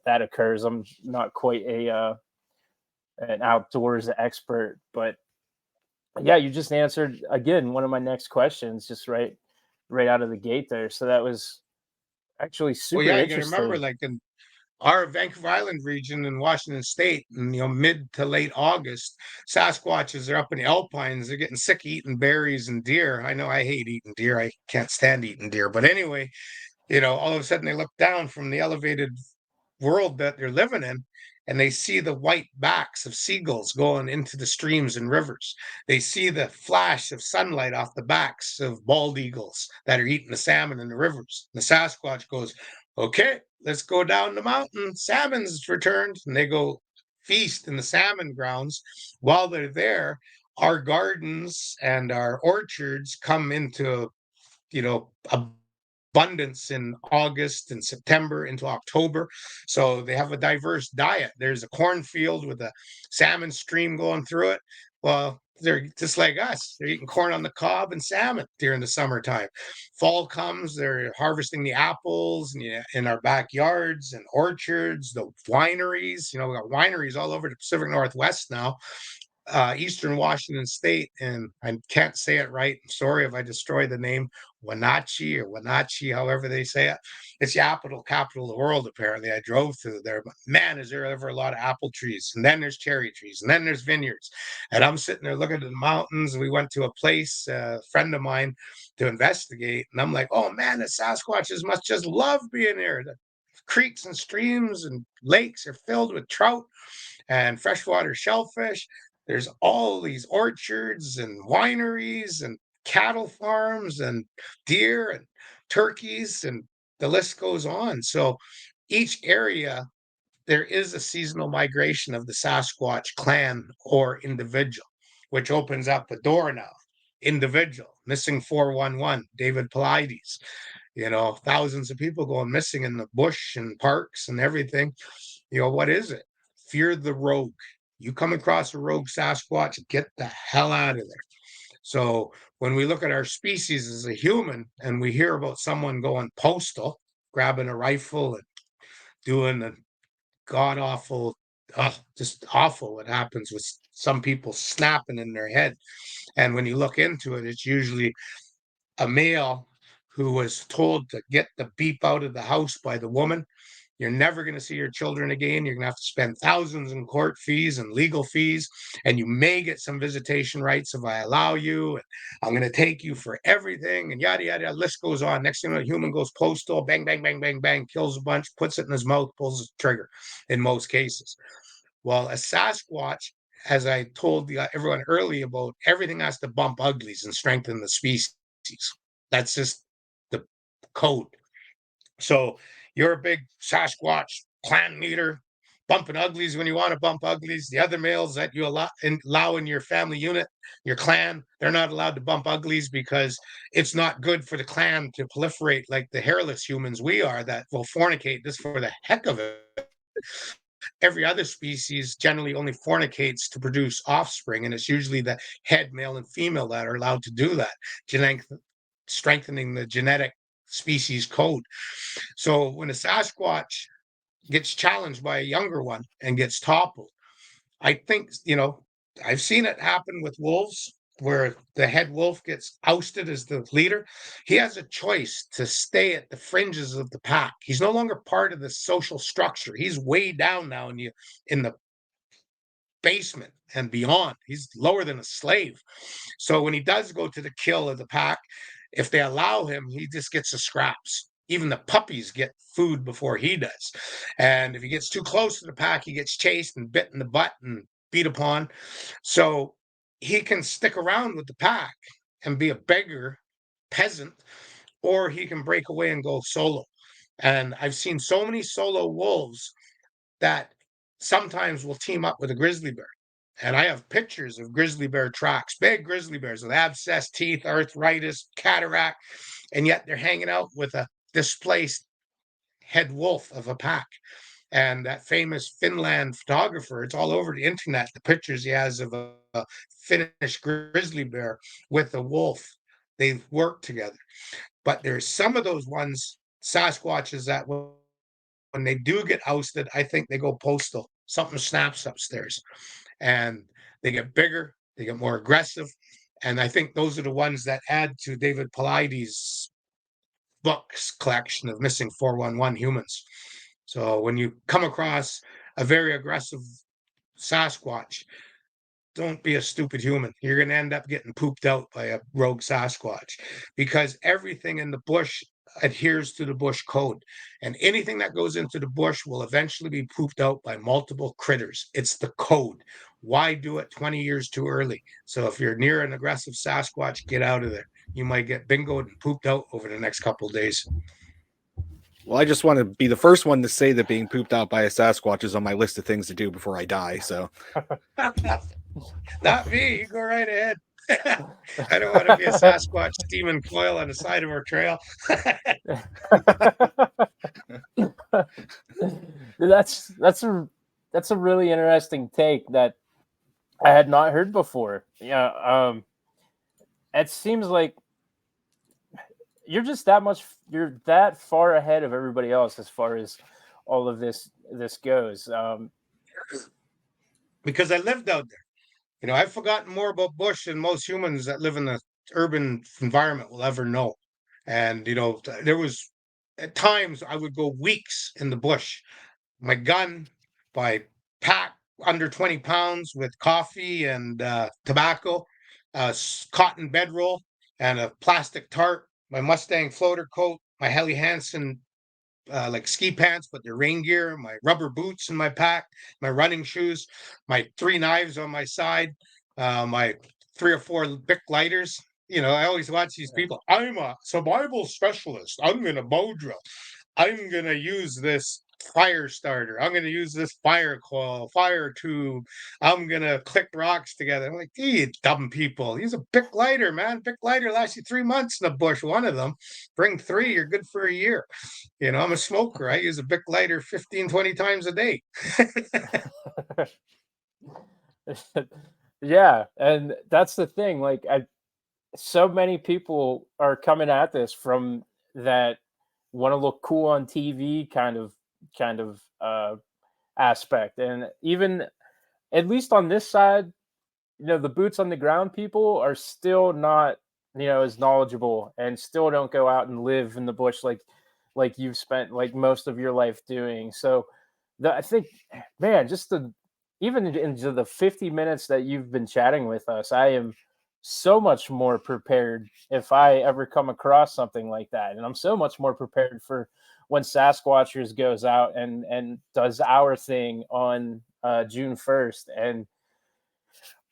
that occurs. I'm not quite an outdoors expert, but yeah, you just answered again one of my next questions, just right out of the gate there. So that was actually
Well,
super
yeah, you got to remember,
interesting.
like in our Vancouver Island region in Washington State, in mid to late August, Sasquatches are up in the alpines. They're getting sick of eating berries and deer. I know I hate eating deer. I can't stand eating deer. But anyway, all of a sudden they look down from the elevated world that they're living in, and they see the white backs of seagulls going into the streams and rivers. They see the flash of sunlight off the backs of bald eagles that are eating the salmon in the rivers. The Sasquatch goes, okay, let's go down the mountain. Salmon's returned. And they go feast in the salmon grounds. While they're there, our gardens and our orchards come into, abundance in August and September into October. So they have a diverse diet. There's a cornfield with a salmon stream going through it. Well, they're just like us. They're eating corn on the cob and salmon during the summertime. Fall comes, they're harvesting the apples in our backyards and orchards, the wineries. We got wineries all over the Pacific Northwest now. Eastern Washington State, and I can't say it right. I'm sorry if I destroy the name, Wenatchee, however they say it. It's the capital of the world, apparently. I drove through there, but man, is there ever a lot of apple trees. And then there's cherry trees, and then there's vineyards. And I'm sitting there looking at the mountains. We went to a place, a friend of mine, to investigate. And I'm like, oh man, the Sasquatches must just love being here. The creeks and streams and lakes are filled with trout and freshwater shellfish. There's all these orchards and wineries and cattle farms and deer and turkeys, and the list goes on. So each area, there is a seasonal migration of the Sasquatch clan or individual, which opens up a door now. Individual, missing 411, David Paulides. Thousands of people going missing in the bush and parks and everything. What is it? Fear the rogue. You come across a rogue Sasquatch, get the hell out of there. So when we look at our species as a human and we hear about someone going postal, grabbing a rifle and doing the god awful, just awful what happens with some people snapping in their head. And when you look into it, it's usually a male who was told to get the beep out of the house by the woman. You're never going to see your children again. You're going to have to spend thousands in court fees and legal fees, and you may get some visitation rights if I allow you. And I'm going to take you for everything, and yada yada. Yada. List goes on. Next thing you know, a human goes postal, bang, bang, bang, bang, bang, kills a bunch, puts it in his mouth, pulls the trigger. In most cases, well, a Sasquatch, as I told everyone early about, everything has to bump uglies and strengthen the species. That's just the code. So you're a big Sasquatch clan leader, bumping uglies when you want to bump uglies. The other males that you allow in your family unit, your clan, they're not allowed to bump uglies because it's not good for the clan to proliferate like the hairless humans we are that will fornicate just for the heck of it. Every other species generally only fornicates to produce offspring, and it's usually the head male and female that are allowed to do that, strengthening the genetic species code. So when a Sasquatch gets challenged by a younger one and gets toppled, I think, I've seen it happen with wolves where the head wolf gets ousted as the leader. He has a choice to stay at the fringes of the pack. He's no longer part of the social structure. He's way down now in the basement and beyond. He's lower than a slave. So when he does go to the kill of the pack, if they allow him, he just gets the scraps. Even the puppies get food before he does. And if he gets too close to the pack, he gets chased and bit in the butt and beat upon. So he can stick around with the pack and be a beggar peasant, or he can break away and go solo. And I've seen so many solo wolves that sometimes will team up with a grizzly bear. And I have pictures of grizzly bear tracks, big grizzly bears with abscessed teeth, arthritis, cataract, and yet they're hanging out with a displaced head wolf of a pack. And that famous Finland photographer, it's all over the internet, the pictures he has of a Finnish grizzly bear with a wolf. They work together. But there's some of those ones, Sasquatches, that when they do get ousted, I think they go postal. Something snaps upstairs and they get bigger, they get more aggressive. And I think those are the ones that add to David Paulides' books collection of missing 411 humans. So when you come across a very aggressive Sasquatch, don't be a stupid human. You're going to end up getting pooped out by a rogue Sasquatch because everything in the bush adheres to the bush code. And anything that goes into the bush will eventually be pooped out by multiple critters. It's the code. Why do it 20 years too early? So if you're near an aggressive Sasquatch, get out of there. You might get bingoed and pooped out over the next couple of days.
Well, I just want to be the first one to say that being pooped out by a Sasquatch is on my list of things to do before I die. So,
not me. You go right ahead. I don't want to be a Sasquatch steaming coil on the side of our trail.
That's a really interesting take that I had not heard before. Yeah, it seems like you're that far ahead of everybody else as far as all of this goes.
Because I lived out there. I've forgotten more about bush than most humans that live in the urban environment will ever know. And there was at times I would go weeks in the bush. My gun by pack under 20 pounds with coffee and tobacco, a cotton bedroll, and a plastic tarp, my Mustang floater coat, my Helly Hansen like ski pants, but they're rain gear, my rubber boots in my pack, my running shoes, my 3 knives on my side, my 3 or 4 Bic lighters. I always watch these people. I'm a survival specialist. I'm going to bow drill. I'm going to use this fire starter. I'm going to use this fire coil, fire tube. I'm going to click rocks together. I'm like, you dumb people. Use a Bic lighter, man. Bic lighter lasts you 3 months in the bush. One of them. Bring 3, you're good for a year. I'm a smoker. I use a Bic lighter 15, 20 times a day.
Yeah, and that's the thing. Like so many people are coming at this from that want to look cool on TV kind of aspect, and even at least on this side, the boots on the ground people are still not, as knowledgeable and still don't go out and live in the bush like you've spent like most of your life doing. So I think, man, just the even into the 50 minutes that you've been chatting with us, I am so much more prepared if I ever come across something like that. And I'm so much more prepared for when Sasquatchers goes out and does our thing on June 1st. And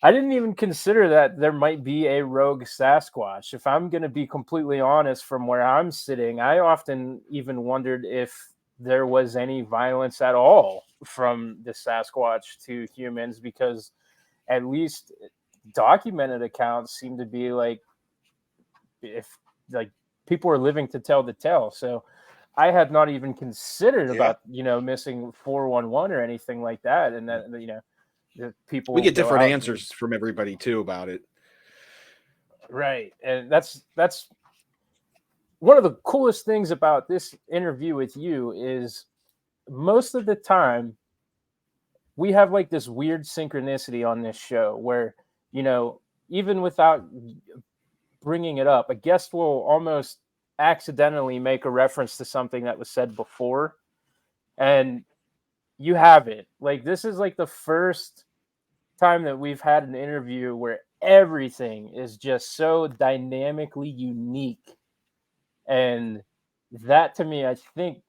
I didn't even consider that there might be a rogue Sasquatch. If I'm going to be completely honest, from where I'm sitting, I often even wondered if there was any violence at all from the Sasquatch to humans, because at least documented accounts seem to be like, if like people are living to tell the tale. So I had not even considered
Yeah.
about, missing 411 or anything like that. And that, the people
We get
go
different
out
answers from everybody too about it.
right. And that's one of the coolest things about this interview with you is most of the time we have like this weird synchronicity on this show where, you know, even without bringing it up, a guest will almost accidentally make a reference to something that was said before, and you have it. Like, this is like the first time that we've had an interview where everything is just so dynamically unique. And that to me, I think,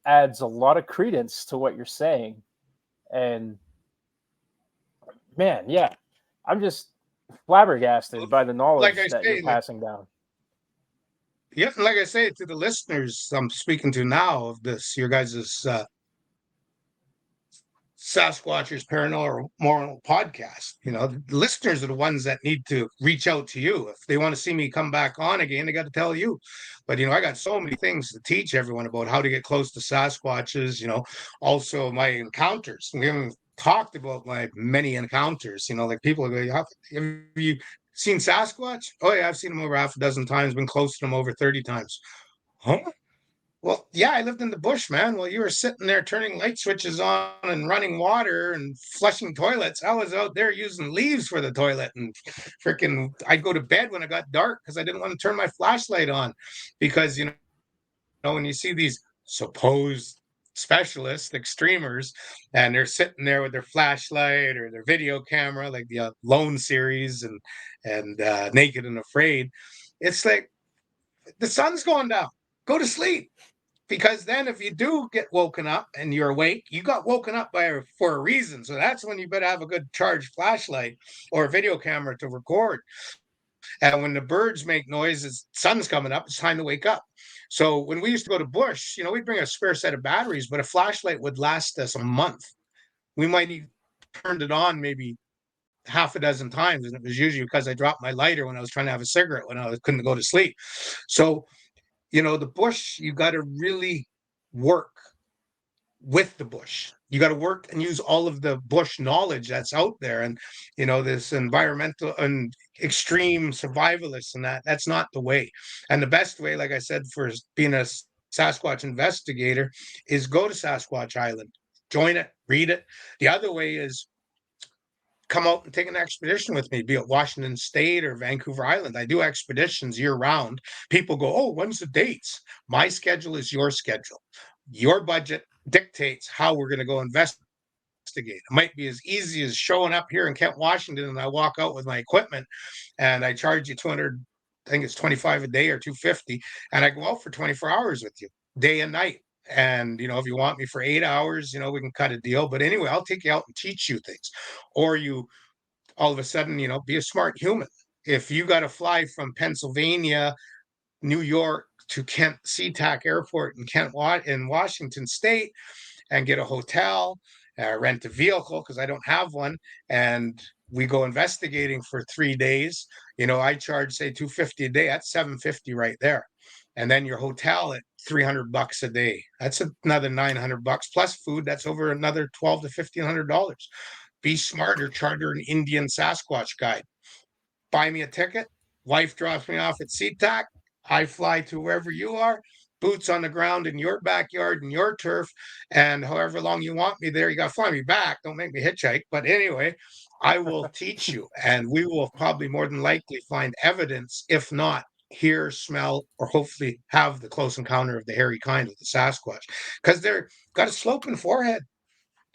adds a lot of credence to what you're saying. And man, yeah, I'm just flabbergasted by the
Like
knowledge
I
that you're
say, like,
passing down.
yeah, like I say to the listeners I'm speaking to now of this, your guys' Sasquatchers Paranormal podcast. The listeners are the ones that need to reach out to you. If they want to see me come back on again, they got to tell you. But, I got so many things to teach everyone about how to get close to Sasquatches, also my encounters. We haven't talked about my many encounters, like people go, have you seen Sasquatch? Oh, yeah, I've seen him over half a dozen times, been close to him over 30 times. Huh? Well, yeah, I lived in the bush, man. Well, you were sitting there turning light switches on and running water and flushing toilets. I was out there using leaves for the toilet, and freaking, I'd go to bed when it got dark because I didn't want to turn my flashlight on. Because, when you see these supposed specialists, extremers, and they're sitting there with their flashlight or their video camera, like the Lone series and Naked and Afraid, it's like the sun's going down. Go to sleep. Because then if you do get woken up and you're awake, you got woken up for a reason. So that's when you better have a good charged flashlight or a video camera to record. And when the birds make noises, sun's coming up, it's time to wake up. So when we used to go to bush, we'd bring a spare set of batteries, but a flashlight would last us a month. We might have turned it on maybe half a dozen times, and it was usually because I dropped my lighter when I was trying to have a cigarette when I couldn't go to sleep. So the bush, you got to really work with the bush. You got to work and use all of the bush knowledge that's out there. And, this environmental and extreme survivalists and that's not the way. And the best way, like I said, for being a Sasquatch investigator is go to Sasquatch Island, join it, read it. The other way is come out and take an expedition with me, be it Washington State or Vancouver Island. I do expeditions year round. People go, oh, when's the dates? My schedule is your schedule. Your budget dictates how we're going to go investigate. It might be as easy as showing up here in Kent, Washington, and I walk out with my equipment and I charge you 200, I think it's 25 a day or 250, and I go out for 24 hours with you, day and night. And if you want me for 8 hours, we can cut a deal. But anyway, I'll take you out and teach you things. Or you all of a sudden, be a smart human. If you got to fly from Pennsylvania, New York to Kent SeaTac Airport in in Washington State, and get a hotel, rent a vehicle because I don't have one, and we go investigating for 3 days. I charge say $250 a day. That's $750 right there. And then your hotel at $300 a day. That's another $900 plus food. That's over another $1,200 to $1,500. Be smarter, charter an Indian Sasquatch guide. Buy me a ticket, Wife drops me off at SeaTac. I fly to wherever you are, boots on the ground in your backyard and your turf. And however long you want me there, you got to fly me back. Don't make me hitchhike. But anyway, I will teach you. And we will probably more than likely find evidence, if not hear, smell, or hopefully have the close encounter of the hairy kind with the Sasquatch. Because they're got a sloping forehead.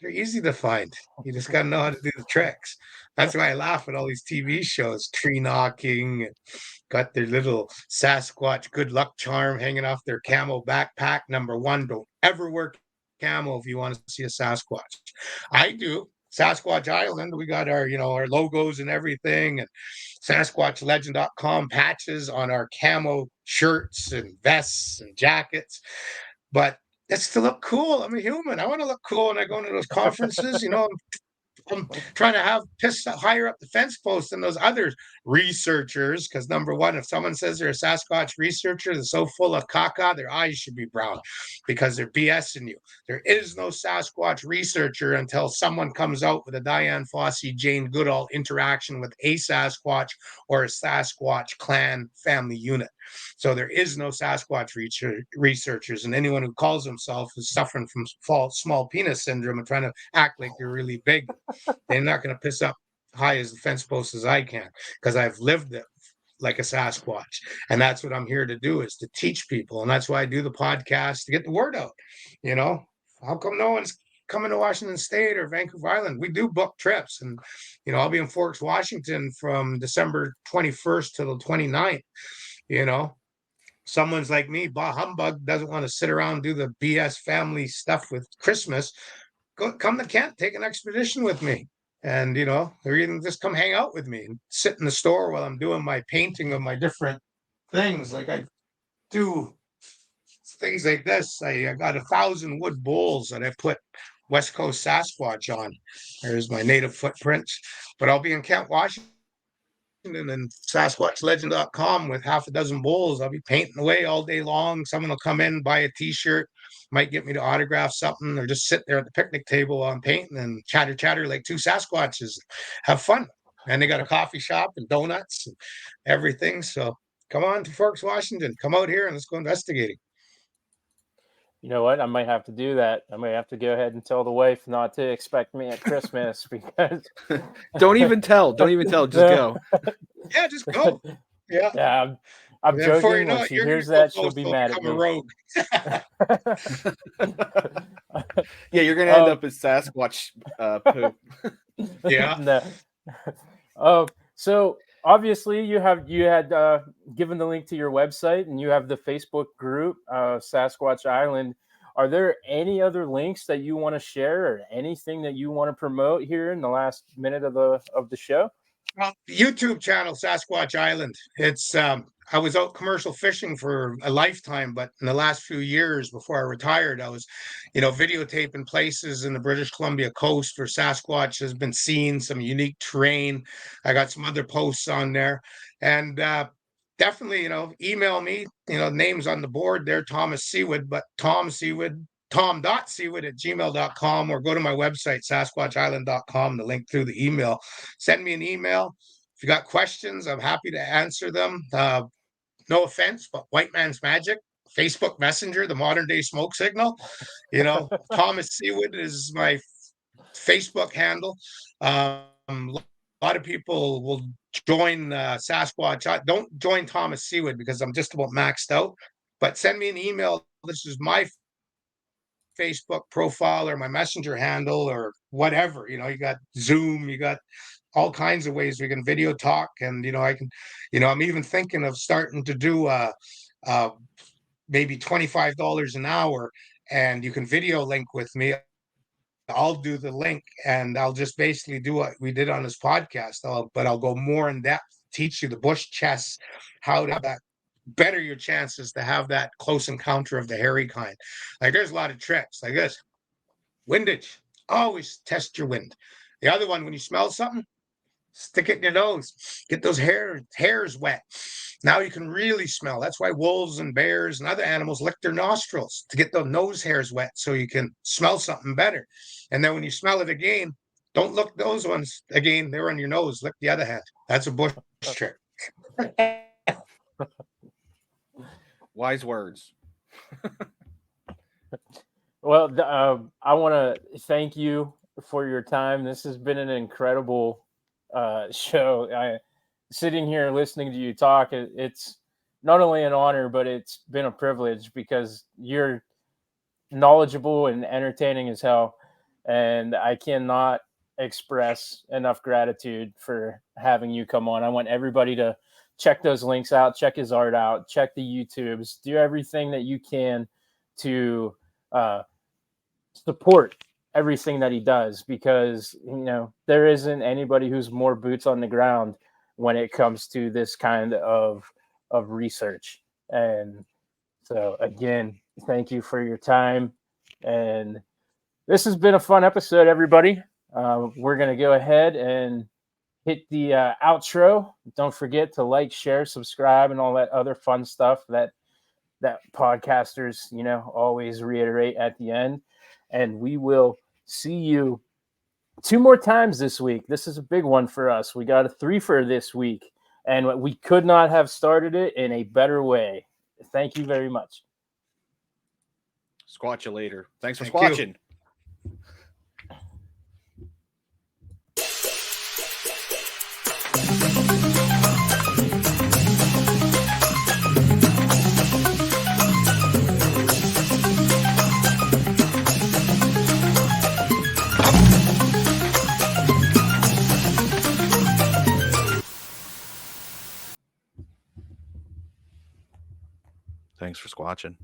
They're easy to find. You just got to know how to do the tricks. That's why I laugh at all these TV shows, tree knocking, and got their little Sasquatch good luck charm hanging off their camo backpack. Number one, don't ever wear camo if you want to see a Sasquatch. I do. Sasquatch Island, we got our, our logos and everything, and SasquatchLegend.com patches on our camo shirts and vests and jackets. But that's to look cool. I'm a human. I want to look cool when I go into those conferences. I'm trying to piss higher up the fence post than those other researchers. Because number one, if someone says they're a Sasquatch researcher, they're so full of caca, their eyes should be brown because they're BSing you. There is no Sasquatch researcher until someone comes out with a Diane Fossey, Jane Goodall interaction with a Sasquatch or a Sasquatch clan family unit. So there is no Sasquatch researchers, and anyone who calls himself is suffering from small penis syndrome and trying to act like they're really big. They're not going to piss up high as the fence post as I can, because I've lived it like a Sasquatch. And that's what I'm here to do, is to teach people. And that's why I do the podcast, to get the word out. How come no one's coming to Washington State or Vancouver Island? We do book trips. And, I'll be in Forks, Washington from December 21st to the 29th. Someone's like me, bah humbug, doesn't want to sit around and do the BS family stuff with Christmas. Come to Kent, take an expedition with me. And, or even just come hang out with me and sit in the store while I'm doing my painting of my different things. Like I do things like this. I got 1,000 wood bowls that I put West Coast Sasquatch on. There's my native footprints. But I'll be in Kent, Washington, and SasquatchLegend.com with half a dozen bowls. I'll be painting away all day long. Someone will come in, buy a t-shirt, might get me to autograph something, or just sit there at the picnic table while I'm painting and chatter like two Sasquatches. Have fun. And they got a coffee shop and donuts and everything. So come on to Forks, Washington. Come out here and let's go investigating.
You know what? I might have to do that. I might have to go ahead and tell the wife not to expect me at Christmas because
Don't even tell. Just go.
Yeah, just go. Yeah.
Yeah, I'm joking.
Before you know
When
it,
she
you're
hears
gonna
that, she'll be mad at
become a
me.
rogue.
Yeah, you're gonna end up as Sasquatch poop.
Yeah.
No. So obviously you had given the link to your website, and you have the Facebook group, Sasquatch Island. Are there any other links that you want to share, or anything that you want to promote here in the last minute of the show?
YouTube channel, Sasquatch Island. It's I was out commercial fishing for a lifetime, but in the last few years before I retired, I was, videotaping places in the British Columbia coast where Sasquatch has been seen, some unique terrain. I got some other posts on there, and definitely, email me. Names on the board there, Thomas Sewid, but tom.sewid@gmail.com, or go to my website, sasquatchisland.com, the link through the email. Send me an email. If you got questions, I'm happy to answer them. No offense, but white man's magic, Facebook Messenger, the modern day smoke signal. Thomas Sewid is my Facebook handle. A lot of people will join Sasquatch. Don't join Thomas Sewid because I'm just about maxed out. But send me an email. This is my Facebook profile or my Messenger handle or whatever. You got Zoom, you got all kinds of ways we can video talk, and I can, I'm even thinking of starting to do maybe $25 an hour, and you can video link with me. I'll do the link, and I'll just basically do what we did on this podcast. But I'll go more in depth, teach you the bush chess, how to have that, better your chances to have that close encounter of the hairy kind. Like there's a lot of tricks like this. Windage, always test your wind. The other one, when you smell something, stick it in your nose, get those hairs wet. Now you can really smell. That's why wolves and bears and other animals lick their nostrils, to get those nose hairs wet so you can smell something better. And then when you smell it again, don't look those ones again. They're on your nose. Lick the other hand. That's a bush trick.
Wise words.
Well, I want to thank you for your time. This has been an incredible show. Sitting here listening to you talk, it's not only an honor, but it's been a privilege because you're knowledgeable and entertaining as hell. And I cannot express enough gratitude for having you come on. I want everybody to check those links out, check his art out, check the YouTubes, do everything that you can to support everything that he does, because there isn't anybody who's more boots on the ground when it comes to this kind of research. And so again, thank you for your time, and this has been a fun episode, everybody. We're gonna go ahead and hit the outro. Don't forget to like, share, subscribe, and all that other fun stuff that podcasters always reiterate at the end. And we will see you 2 more times this week. This is a big one for us. We got a 3-fer this week, and we could not have started it in a better way. Thank you very much.
Squatch you later. Thanks for
Thank you.
squatching. Thanks for squatching.